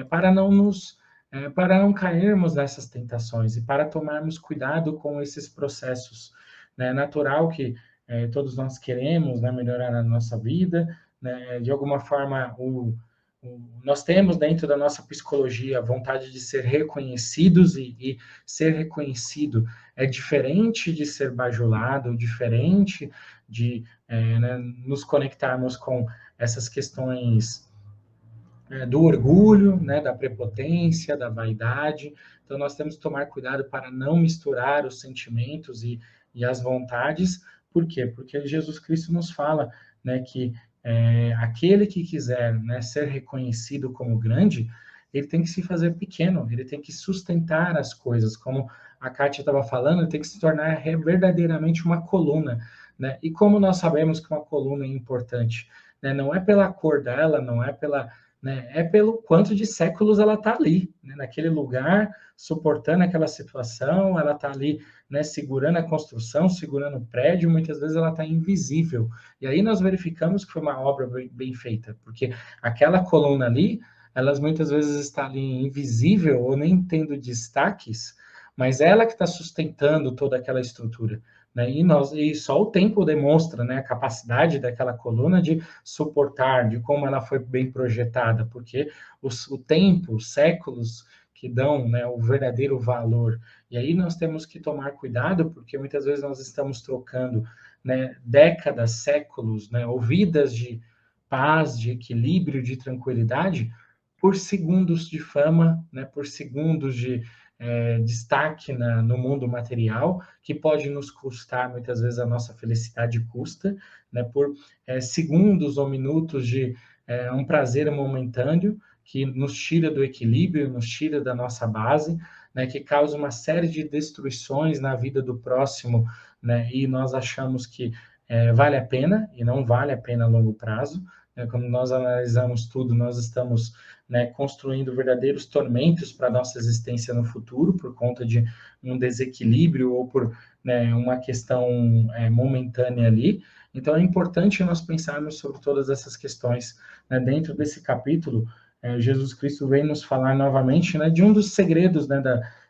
para não cairmos nessas tentações e para tomarmos cuidado com esses processos. É natural que todos nós queremos, né, melhorar a nossa vida, né, de alguma forma nós temos dentro da nossa psicologia a vontade de ser reconhecidos e ser reconhecido é diferente de ser bajulado, diferente de né, nos conectarmos com essas questões do orgulho, né, da prepotência, da vaidade. Então nós temos que tomar cuidado para não misturar os sentimentos e as vontades. Por quê? Porque Jesus Cristo nos fala, né, que aquele que quiser, né, ser reconhecido como grande, ele tem que se fazer pequeno, ele tem que sustentar as coisas, como a Kátia estava falando, ele tem que se tornar verdadeiramente uma coluna, né? E como nós sabemos que uma coluna é importante, né? Não é pela cor dela, não é pela, né, é pelo quanto de séculos ela está ali, né, naquele lugar, suportando aquela situação, ela está ali, né, segurando a construção, segurando o prédio, muitas vezes ela está invisível. E aí nós verificamos que foi uma obra bem feita, porque aquela coluna ali, elas muitas vezes está ali invisível ou nem tendo destaques, mas ela que está sustentando toda aquela estrutura. Né? E só o tempo demonstra, né, a capacidade daquela coluna de suportar, de como ela foi bem projetada, porque o tempo, os séculos que dão, né, o verdadeiro valor. E aí nós temos que tomar cuidado, porque muitas vezes nós estamos trocando, né, décadas, séculos, né, ou vidas de paz, de equilíbrio, de tranquilidade, por segundos de fama, né, por segundos de destaque no mundo material, que pode nos custar, muitas vezes, a nossa felicidade custa, né, por segundos ou minutos de um prazer momentâneo, que nos tira do equilíbrio, nos tira da nossa base, né, que causa uma série de destruições na vida do próximo, né, e nós achamos que vale a pena, e não vale a pena a longo prazo. Quando nós analisamos tudo, nós estamos, né, construindo verdadeiros tormentos para a nossa existência no futuro, por conta de um desequilíbrio ou por, né, uma questão momentânea ali. Então, é importante nós pensarmos sobre todas essas questões. Né? Dentro desse capítulo, Jesus Cristo vem nos falar novamente, né, de um dos segredos, né,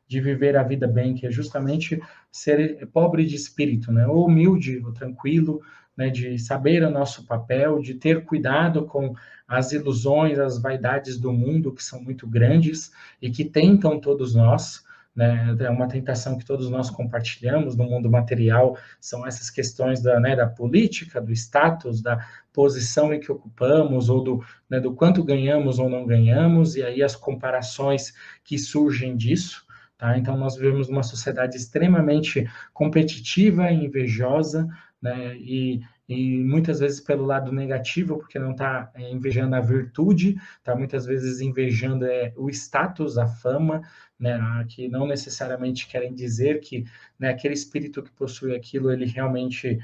de viver a vida bem, que é justamente ser pobre de espírito, né, ou humilde, ou tranquilo, né, de saber o nosso papel, de ter cuidado com as ilusões, as vaidades do mundo, que são muito grandes e que tentam todos nós, né, é uma tentação que todos nós compartilhamos no mundo material, são essas questões da política, do status, da posição em que ocupamos, ou do quanto ganhamos ou não ganhamos, e aí as comparações que surgem disso. Tá? Então, nós vivemos uma sociedade extremamente competitiva e invejosa, né? E e muitas vezes pelo lado negativo, porque não está invejando a virtude, está muitas vezes invejando o status, a fama, né, que não necessariamente querem dizer que, né, aquele espírito que possui aquilo, ele realmente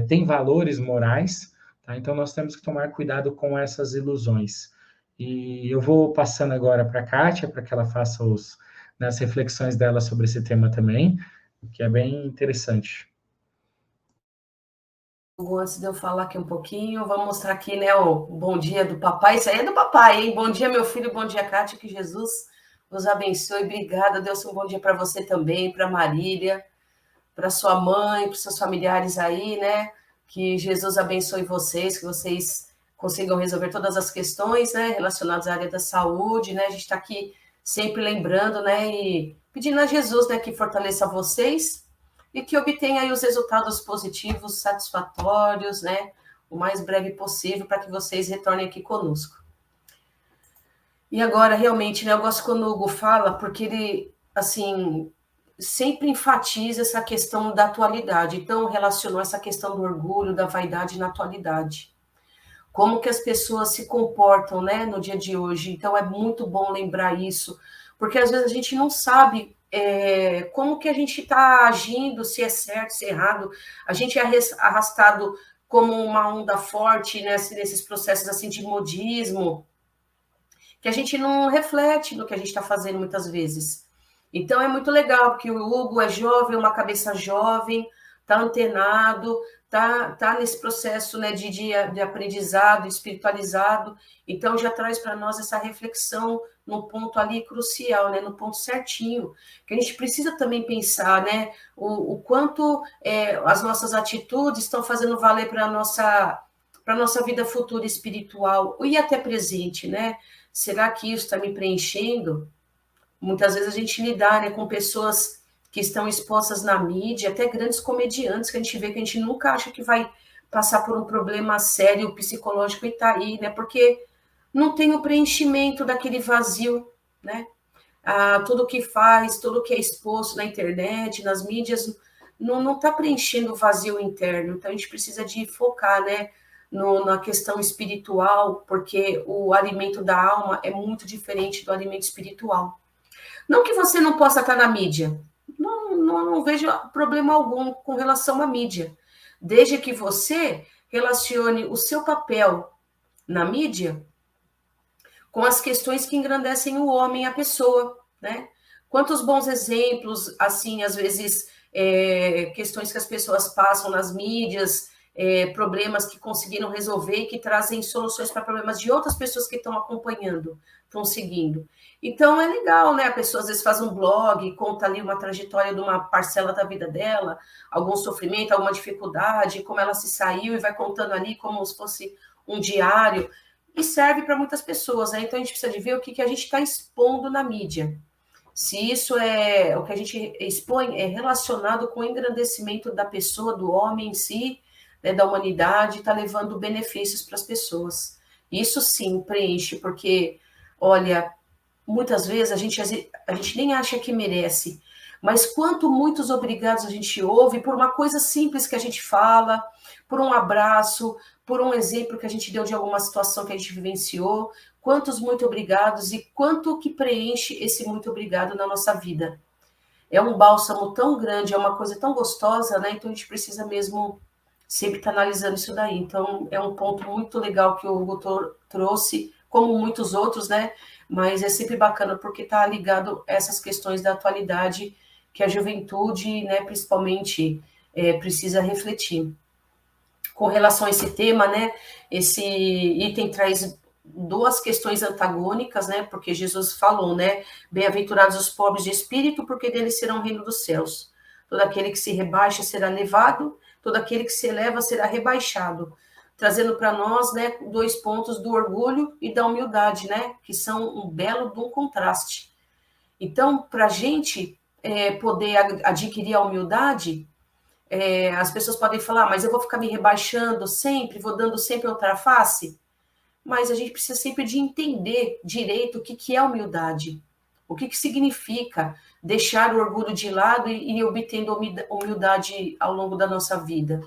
tem valores morais, tá? Então nós temos que tomar cuidado com essas ilusões. E eu vou passando agora para a Kátia, para que ela faça as reflexões dela sobre esse tema também, que é bem interessante. Antes de eu falar aqui um pouquinho, vamos mostrar aqui, né, o bom dia do papai. Isso aí é do papai, hein? Bom dia, meu filho, bom dia, Kátia, que Jesus nos abençoe. Obrigada, Deus, um bom dia para você também, para Marília, para sua mãe, para seus familiares aí, né? Que Jesus abençoe vocês, que vocês consigam resolver todas as questões, né, relacionadas à área da saúde, né? A gente está aqui sempre lembrando, né, e pedindo a Jesus, né, que fortaleça vocês e que obtenha aí os resultados positivos, satisfatórios, né, o mais breve possível, para que vocês retornem aqui conosco. E agora, realmente, né, eu gosto quando o Hugo fala, porque ele, assim, sempre enfatiza essa questão da atualidade. Então, relacionou essa questão do orgulho, da vaidade na atualidade. Como que as pessoas se comportam, né, no dia de hoje. Então, é muito bom lembrar isso, porque às vezes a gente não sabe como que a gente está agindo, se é certo, se é errado. A gente é arrastado como uma onda forte, né, nesses processos assim de modismo, que a gente não reflete no que a gente está fazendo muitas vezes. Então é muito legal, porque o Hugo é jovem, uma cabeça jovem, está antenado, tá nesse processo, né, de aprendizado, espiritualizado, então já traz para nós essa reflexão no ponto ali crucial, né, no ponto certinho, que a gente precisa também pensar, né, o quanto as nossas atitudes estão fazendo valer para a nossa vida futura espiritual, e até presente, né? Será que isso está me preenchendo? Muitas vezes a gente lidar, né, com pessoas que estão expostas na mídia, até grandes comediantes que a gente vê que a gente nunca acha que vai passar por um problema sério psicológico e tá aí, né? Porque não tem o preenchimento daquele vazio, né? Tudo que faz, tudo que é exposto na internet, nas mídias, não está preenchendo o vazio interno. Então a gente precisa de focar, né, na questão espiritual, porque o alimento da alma é muito diferente do alimento espiritual. Não que você não possa estar na mídia, não vejo problema algum com relação à mídia, desde que você relacione o seu papel na mídia com as questões que engrandecem o homem, a pessoa, né? Quantos bons exemplos, assim, às vezes, questões que as pessoas passam nas mídias, problemas que conseguiram resolver e que trazem soluções para problemas de outras pessoas que estão acompanhando, estão seguindo. Então, é legal, né? A pessoa, às vezes, faz um blog, conta ali uma trajetória de uma parcela da vida dela, algum sofrimento, alguma dificuldade, como ela se saiu, e vai contando ali como se fosse um diário, e serve para muitas pessoas, né? Então, a gente precisa de ver o que a gente está expondo na mídia. Se isso é o que a gente expõe é relacionado com o engrandecimento da pessoa, do homem em si, né, da humanidade, está levando benefícios para as pessoas. Isso sim preenche, porque, olha, muitas vezes a gente nem acha que merece, mas quanto muitos obrigados a gente ouve por uma coisa simples que a gente fala, por um abraço, por um exemplo que a gente deu de alguma situação que a gente vivenciou, quantos muito obrigados e quanto que preenche esse muito obrigado na nossa vida. É um bálsamo tão grande, é uma coisa tão gostosa, né? Então a gente precisa mesmo sempre estar analisando isso daí. Então é um ponto muito legal que o Hugo trouxe, como muitos outros, né? Mas é sempre bacana porque está ligado a essas questões da atualidade que a juventude, né, principalmente, precisa refletir. Com relação a esse tema, né, esse item traz duas questões antagônicas, né, porque Jesus falou, né, bem-aventurados os pobres de espírito, porque deles serão o reino dos céus. Todo aquele que se rebaixa será elevado, todo aquele que se eleva será rebaixado. Trazendo para nós, né, 2 pontos do orgulho e da humildade, né, que são um belo de um contraste. Então, para a gente poder adquirir a humildade, as pessoas podem falar, mas eu vou ficar me rebaixando sempre, vou dando sempre outra face. Mas a gente precisa sempre de entender direito o que é humildade, o que significa deixar o orgulho de lado e obtendo humildade ao longo da nossa vida.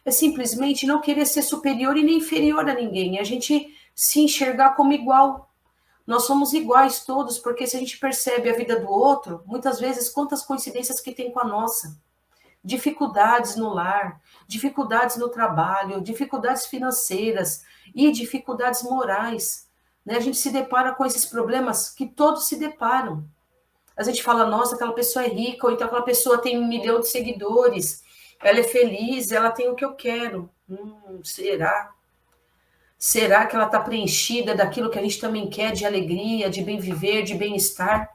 é simplesmente não querer ser superior e nem inferior a ninguém, é a gente se enxergar como igual. Nós somos iguais todos, porque se a gente percebe a vida do outro, muitas vezes quantas coincidências que tem com a nossa. Dificuldades no lar, dificuldades no trabalho, dificuldades financeiras e dificuldades morais. Né? A gente se depara com esses problemas que todos se deparam. A gente fala, nossa, aquela pessoa é rica, ou então aquela pessoa tem 1 milhão de seguidores, ela é feliz, ela tem o que eu quero. Será? Será que ela está preenchida daquilo que a gente também quer, de alegria, de bem viver, de bem-estar?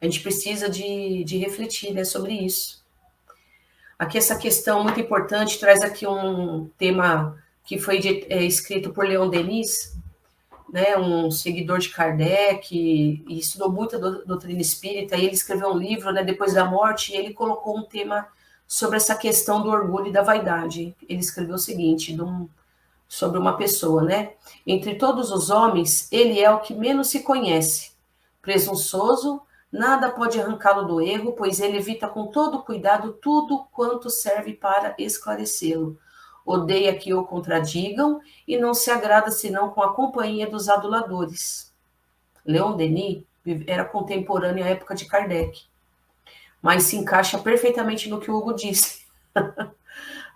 A gente precisa de refletir, né, sobre isso. Aqui essa questão muito importante, traz aqui um tema que foi escrito por Leon Denis, né, um seguidor de Kardec, e estudou muito a doutrina espírita, e ele escreveu um livro, né, depois da morte, e ele colocou um tema sobre essa questão do orgulho e da vaidade. Ele escreveu o seguinte, sobre uma pessoa, né? Entre todos os homens, ele é o que menos se conhece. Presunçoso, nada pode arrancá-lo do erro, pois ele evita com todo cuidado tudo quanto serve para esclarecê-lo. Odeia que o contradigam e não se agrada senão com a companhia dos aduladores. Leon Denis era contemporâneo à época de Kardec, mas se encaixa perfeitamente no que o Hugo disse.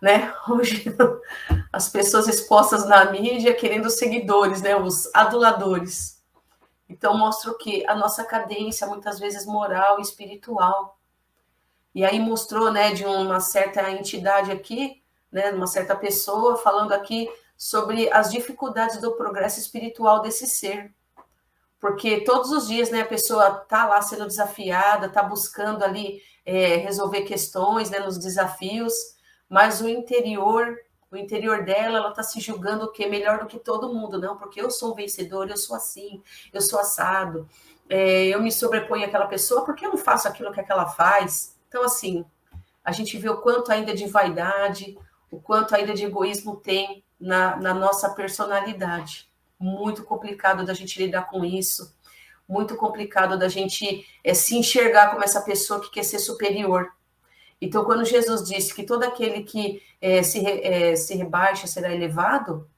Né? Hoje, as pessoas expostas na mídia querendo seguidores, né? Os aduladores. Então, mostra o quê? A nossa cadência, muitas vezes moral e espiritual. E aí mostrou, né, de uma certa entidade aqui, né, uma certa pessoa, falando aqui sobre as dificuldades do progresso espiritual desse ser. Porque todos os dias, né, a pessoa está lá sendo desafiada, está buscando ali resolver questões, né, nos desafios, mas o interior dela, ela está se julgando o quê? Melhor do que todo mundo, não, porque eu sou um vencedor, eu sou assim, eu sou assado, eu me sobreponho àquela pessoa, porque eu não faço aquilo que aquela faz. Então, assim, a gente vê o quanto ainda de vaidade, o quanto ainda de egoísmo tem na nossa personalidade. Muito complicado da gente lidar com isso, muito complicado da gente se enxergar como essa pessoa que quer ser superior. Então, quando Jesus disse que todo aquele que se rebaixa será elevado,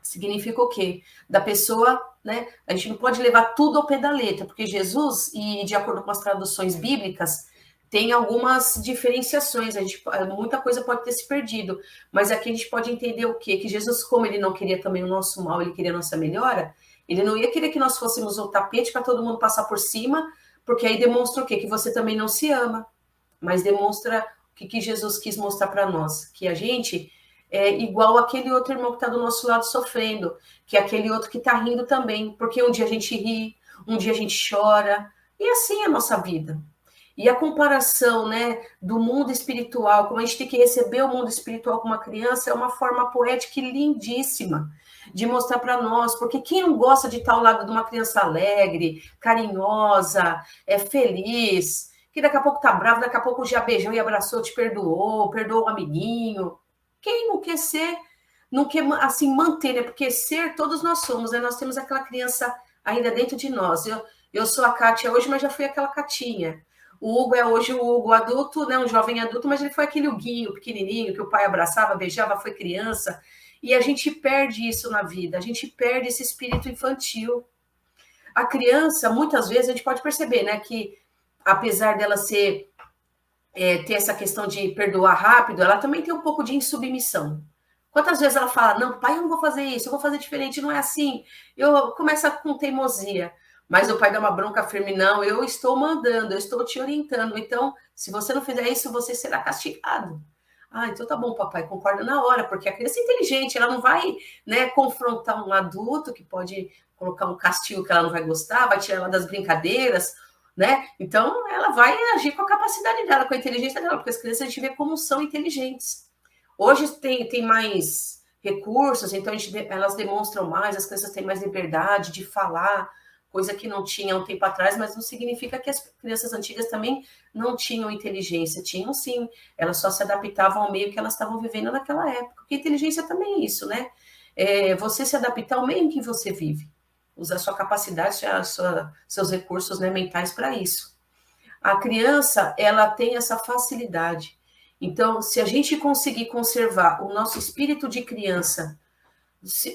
significa o quê? Da pessoa, né? A gente não pode levar tudo ao pé da letra, porque Jesus, e de acordo com as traduções bíblicas, tem algumas diferenciações, muita coisa pode ter se perdido, mas aqui a gente pode entender o quê? Que Jesus, como ele não queria também o nosso mal, ele queria a nossa melhora, ele não ia querer que nós fôssemos o tapete para todo mundo passar por cima, porque aí demonstra o quê? Que você também não se ama, mas demonstra o que Jesus quis mostrar para nós, que a gente é igual aquele outro irmão que está do nosso lado sofrendo, que é aquele outro que está rindo também, porque um dia a gente ri, um dia a gente chora, e assim é a nossa vida. E a comparação, né, do mundo espiritual, como a gente tem que receber o mundo espiritual como uma criança, é uma forma poética e lindíssima de mostrar para nós, porque quem não gosta de estar ao lado de uma criança alegre, carinhosa, feliz, que daqui a pouco tá bravo, daqui a pouco já beijou e abraçou, te perdoou o amiguinho. Quem não quer ser, não quer, assim, manter, né? Porque ser, todos nós somos, né? Nós temos aquela criança ainda dentro de nós. Eu sou a Kátia hoje, mas já fui aquela Catinha. O Hugo é hoje o Hugo adulto, né? Um jovem adulto, mas ele foi aquele Huguinho pequenininho que o pai abraçava, beijava, foi criança. E a gente perde isso na vida, a gente perde esse espírito infantil. A criança, muitas vezes, a gente pode perceber, né? Que apesar dela ter essa questão de perdoar rápido, ela também tem um pouco de insubmissão. Quantas vezes ela fala, não, pai, eu não vou fazer isso, eu vou fazer diferente, não é assim. Começa com teimosia, mas o pai dá uma bronca firme, não, eu estou mandando, eu estou te orientando, então, se você não fizer isso, você será castigado. Ah, então tá bom, papai, concorda na hora, porque a criança é inteligente, ela não vai, né, confrontar um adulto que pode colocar um castigo que ela não vai gostar, vai tirar ela das brincadeiras, né? Então, ela vai agir com a capacidade dela, com a inteligência dela, porque as crianças a gente vê como são inteligentes. Hoje tem mais recursos, então elas demonstram mais, as crianças têm mais liberdade de falar, coisa que não tinha um tempo atrás, mas não significa que as crianças antigas também não tinham inteligência. Tinham sim, elas só se adaptavam ao meio que elas estavam vivendo naquela época. Porque inteligência também é isso, né? Você se adaptar ao meio em que você vive. Usar sua capacidade, seus recursos, né, mentais para isso. A criança, ela tem essa facilidade. Então, se a gente conseguir conservar o nosso espírito de criança,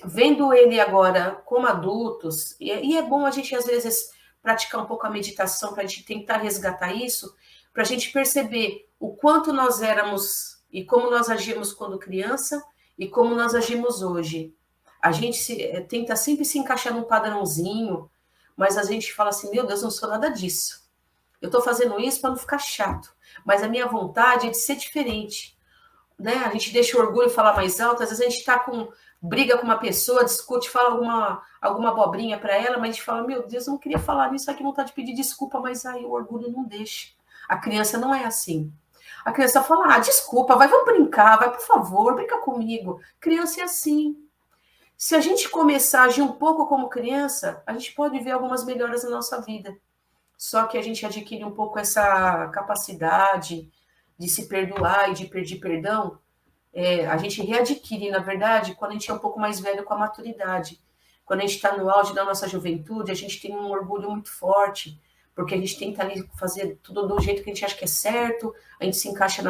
vendo ele agora como adultos, e é bom a gente, às vezes, praticar um pouco a meditação para a gente tentar resgatar isso, para a gente perceber o quanto nós éramos e como nós agimos quando criança e como nós agimos hoje. A gente tenta sempre se encaixar num padrãozinho, mas a gente fala assim, meu Deus, não sou nada disso. Eu estou fazendo isso para não ficar chato, mas a minha vontade é de ser diferente. Né? A gente deixa o orgulho falar mais alto, às vezes a gente está briga com uma pessoa, discute, fala alguma abobrinha para ela, mas a gente fala, meu Deus, eu não queria falar nisso, aqui vontade de pedir desculpa, mas aí o orgulho não deixa. A criança não é assim. A criança fala, desculpa, vamos brincar, vai, por favor, brinca comigo. Criança é assim. Se a gente começar a agir um pouco como criança, a gente pode ver algumas melhoras na nossa vida. Só que a gente adquire um pouco essa capacidade de se perdoar e de pedir perdão, a gente readquire, na verdade, quando a gente é um pouco mais velho com a maturidade. Quando a gente está no auge da nossa juventude, a gente tem um orgulho muito forte, porque a gente tenta ali fazer tudo do jeito que a gente acha que é certo, a gente se encaixa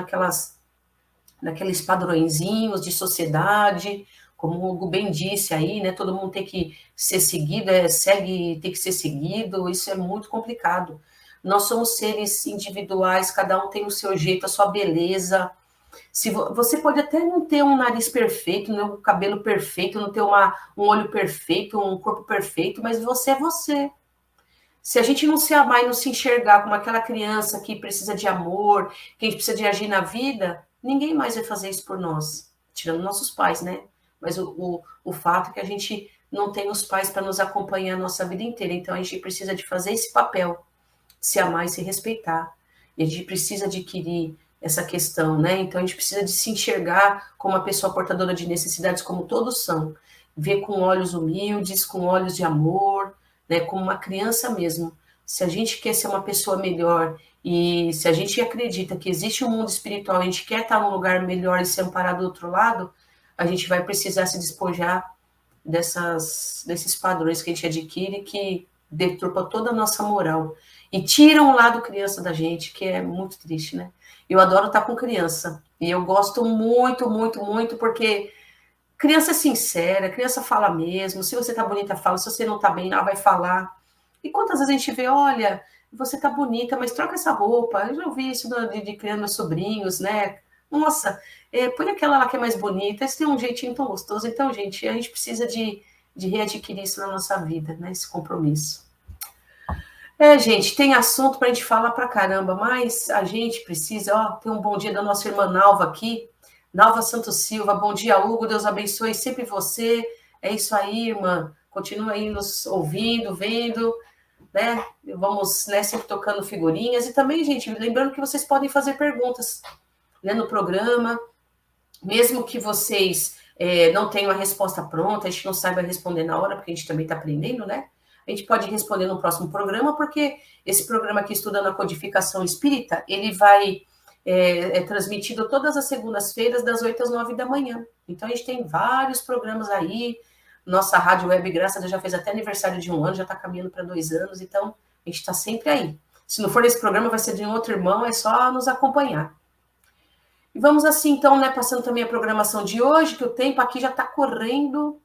naqueles padrõezinhos de sociedade, como o Hugo bem disse aí, né? Todo mundo tem que ser seguido, tem que ser seguido, isso é muito complicado. Nós somos seres individuais, cada um tem o seu jeito, a sua beleza. Você pode até não ter um nariz perfeito, um cabelo perfeito, não ter um olho perfeito, um corpo perfeito, mas você é você. Se a gente não se amar e não se enxergar como aquela criança que precisa de amor, que a gente precisa de agir na vida, ninguém mais vai fazer isso por nós, tirando nossos pais, né? Mas o fato é que a gente não tem os pais para nos acompanhar a nossa vida inteira, então a gente precisa de fazer esse papel, se amar e se respeitar. E a gente precisa adquirir essa questão, né? Então a gente precisa de se enxergar como uma pessoa portadora de necessidades, como todos são. Ver com olhos humildes, com olhos de amor, né? Como uma criança mesmo. Se a gente quer ser uma pessoa melhor e se a gente acredita que existe um mundo espiritual, a gente quer estar num lugar melhor e ser amparado do outro lado, a gente vai precisar se despojar desses padrões que a gente adquire que deturpam toda a nossa moral e tiram o lado criança da gente, que é muito triste, né? Eu adoro estar com criança e eu gosto muito, muito, muito, porque criança é sincera, criança fala mesmo, se você tá bonita, fala, se você não tá bem, ela vai falar. E quantas vezes a gente vê, olha, você tá bonita, mas troca essa roupa. Eu já ouvi isso de criando meus sobrinhos, né? Nossa, põe aquela lá que é mais bonita, esse tem um jeitinho tão gostoso. Então, gente, a gente precisa de readquirir isso na nossa vida, né? Esse compromisso. Gente, tem assunto pra gente falar pra caramba, mas a gente precisa, ter um bom dia da nossa irmã Nalva aqui, Nalva Santos Silva, bom dia, Hugo, Deus abençoe sempre você, é isso aí, irmã, continua aí nos ouvindo, vendo, né, vamos, né, sempre tocando figurinhas, e também, gente, lembrando que vocês podem fazer perguntas, né, no programa, mesmo que vocês não tenham a resposta pronta, a gente não saiba responder na hora, porque a gente também está aprendendo, né, a gente pode responder no próximo programa, porque esse programa aqui, Estudando a Codificação Espírita, ele vai transmitido todas as segundas-feiras, das 8 às 9 da manhã. Então, a gente tem vários programas aí. Nossa Rádio Web Graça Deus já fez até aniversário de 1 ano, já está caminhando para 2 anos, então a gente está sempre aí. Se não for nesse programa, vai ser de um outro irmão, é só nos acompanhar. E vamos assim, então, né, passando também a programação de hoje, que o tempo aqui já está correndo.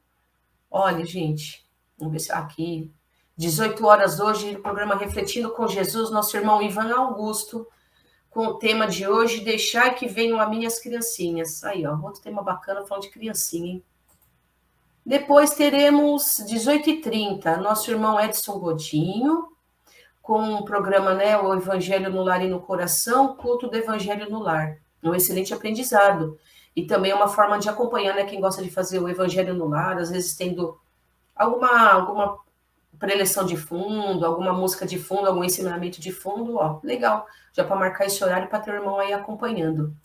Olha, gente, vamos ver se aqui... 18 horas hoje, o programa Refletindo com Jesus, nosso irmão Ivan Augusto, com o tema de hoje, deixar que venham a minhas criancinhas. Aí, outro tema bacana, falando de criancinha, hein? Depois teremos 18h30, nosso irmão Edson Godinho, com o programa, né, o Evangelho no Lar e no Coração, culto do Evangelho no Lar. Um excelente aprendizado. E também uma forma de acompanhar, né, quem gosta de fazer o Evangelho no Lar, às vezes tendo alguma preleção de fundo, alguma música de fundo, algum ensinamento de fundo, legal, já para marcar esse horário para ter o irmão aí acompanhando.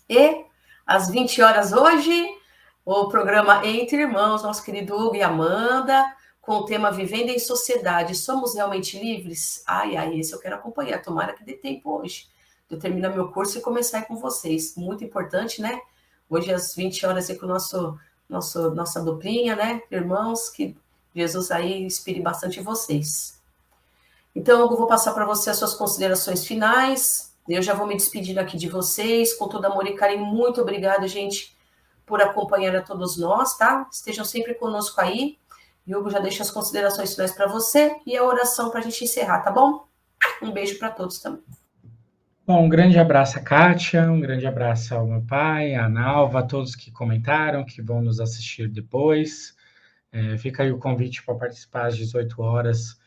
E às 20 horas hoje, o programa Entre Irmãos, nosso querido Hugo e Amanda, com o tema Vivendo em Sociedade, somos realmente livres? Esse eu quero acompanhar, tomara que dê tempo hoje, de eu terminar meu curso e começar aí com vocês, muito importante, né? Hoje às 20 horas aí com nossa duplinha, né, irmãos, que Jesus aí inspire bastante vocês. Então, eu vou passar para você as suas considerações finais, Eu já vou me despedindo aqui de vocês, com todo amor e carinho. Muito obrigada, gente, por acompanhar a todos nós, tá? Estejam sempre conosco aí. Hugo já deixa as considerações finais para você e a oração para a gente encerrar, tá bom? Um beijo para todos também. Bom, um grande abraço a Kátia, um grande abraço ao meu pai, a Nalva, a todos que comentaram, que vão nos assistir depois. Fica aí o convite para participar às 18 horas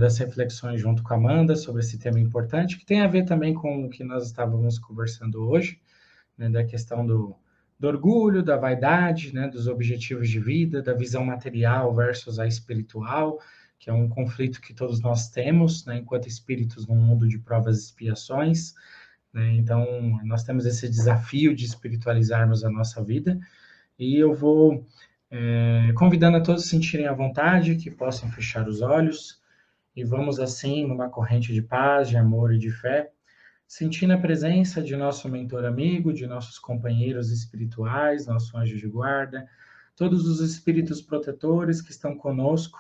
das reflexões junto com a Amanda sobre esse tema importante, que tem a ver também com o que nós estávamos conversando hoje, né, da questão do orgulho, da vaidade, né, dos objetivos de vida, da visão material versus a espiritual, que é um conflito que todos nós temos, né, enquanto espíritos num mundo de provas e expiações, né? Então, nós temos esse desafio de espiritualizarmos a nossa vida, e eu vou convidando a todos a sentirem à vontade, que possam fechar os olhos, e vamos assim, numa corrente de paz, de amor e de fé, sentindo a presença de nosso mentor amigo, de nossos companheiros espirituais, nosso anjo de guarda, todos os espíritos protetores que estão conosco,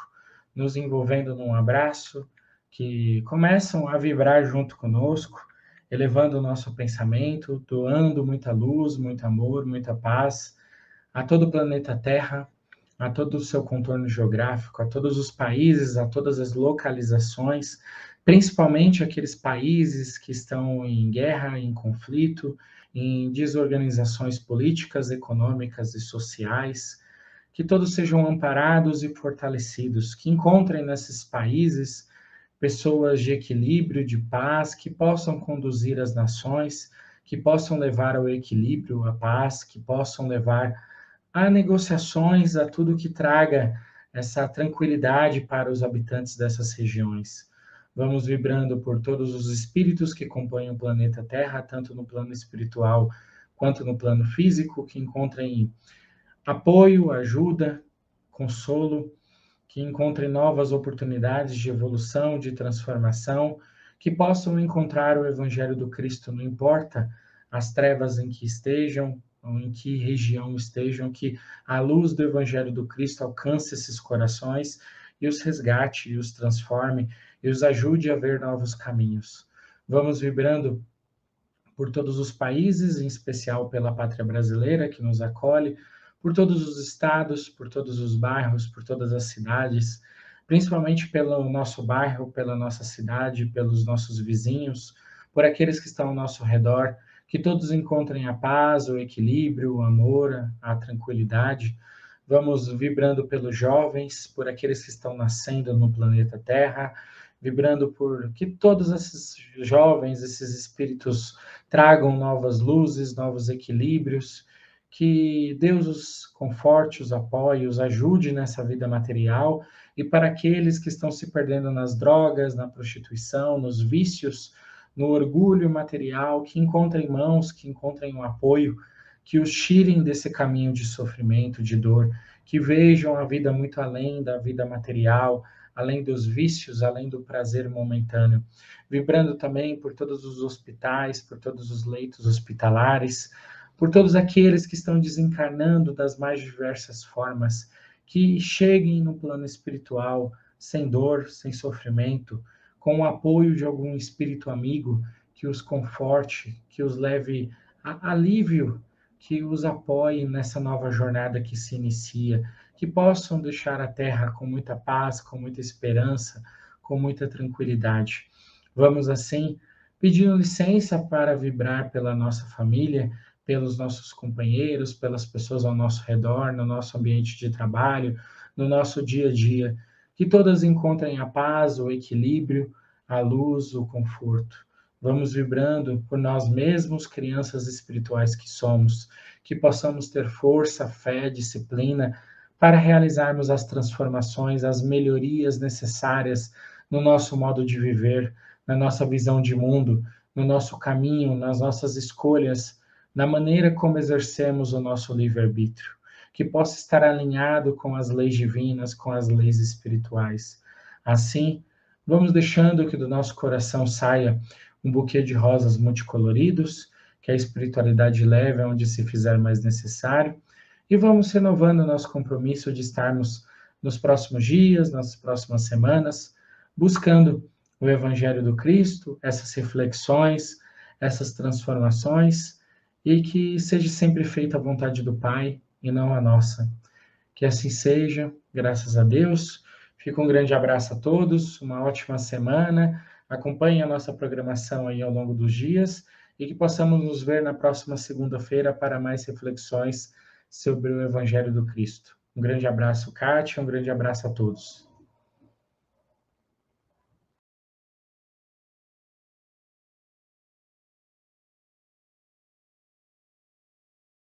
nos envolvendo num abraço, que começam a vibrar junto conosco, elevando o nosso pensamento, doando muita luz, muito amor, muita paz a todo o planeta Terra, a todo o seu contorno geográfico, a todos os países, a todas as localizações, principalmente aqueles países que estão em guerra, em conflito, em desorganizações políticas, econômicas e sociais, que todos sejam amparados e fortalecidos, que encontrem nesses países pessoas de equilíbrio, de paz, que possam conduzir as nações, que possam levar ao equilíbrio, à paz, que possam levar a negociações, a tudo que traga essa tranquilidade para os habitantes dessas regiões. Vamos vibrando por todos os espíritos que compõem o planeta Terra, tanto no plano espiritual quanto no plano físico, que encontrem apoio, ajuda, consolo, que encontrem novas oportunidades de evolução, de transformação, que possam encontrar o Evangelho do Cristo, não importa as trevas em que estejam, ou em que região estejam, que a luz do Evangelho do Cristo alcance esses corações e os resgate, e os transforme, e os ajude a ver novos caminhos. Vamos vibrando por todos os países, em especial pela pátria brasileira que nos acolhe, por todos os estados, por todos os bairros, por todas as cidades, principalmente pelo nosso bairro, pela nossa cidade, pelos nossos vizinhos, por aqueles que estão ao nosso redor, que todos encontrem a paz, o equilíbrio, o amor, a tranquilidade. Vamos vibrando pelos jovens, por aqueles que estão nascendo no planeta Terra, vibrando por que todos esses jovens, esses espíritos tragam novas luzes, novos equilíbrios, que Deus os conforte, os apoie, os ajude nessa vida material, e para aqueles que estão se perdendo nas drogas, na prostituição, nos vícios, no orgulho material, que encontrem mãos, que encontrem um apoio, que os tirem desse caminho de sofrimento, de dor, que vejam a vida muito além da vida material, além dos vícios, além do prazer momentâneo. Vibrando também por todos os hospitais, por todos os leitos hospitalares, por todos aqueles que estão desencarnando das mais diversas formas, que cheguem no plano espiritual sem dor, sem sofrimento, com o apoio de algum espírito amigo que os conforte, que os leve a alívio, que os apoie nessa nova jornada que se inicia, que possam deixar a Terra com muita paz, com muita esperança, com muita tranquilidade. Vamos assim, pedindo licença para vibrar pela nossa família, pelos nossos companheiros, pelas pessoas ao nosso redor, no nosso ambiente de trabalho, no nosso dia a dia, que todas encontrem a paz, o equilíbrio, a luz, o conforto. Vamos vibrando por nós mesmos, crianças espirituais que somos, que possamos ter força, fé, disciplina, para realizarmos as transformações, as melhorias necessárias no nosso modo de viver, na nossa visão de mundo, no nosso caminho, nas nossas escolhas, na maneira como exercemos o nosso livre-arbítrio, que possa estar alinhado com as leis divinas, com as leis espirituais. Assim, vamos deixando que do nosso coração saia um buquê de rosas multicoloridos, que a espiritualidade leve aonde se fizer mais necessário, e vamos renovando o nosso compromisso de estarmos nos próximos dias, nas próximas semanas, buscando o Evangelho do Cristo, essas reflexões, essas transformações e que seja sempre feita a vontade do Pai e não a nossa. Que assim seja, graças a Deus. Fica um grande abraço a todos, uma ótima semana. Acompanhe a nossa programação aí ao longo dos dias e que possamos nos ver na próxima segunda-feira para mais reflexões sobre o Evangelho do Cristo. Um grande abraço, Kátia, um grande abraço a todos.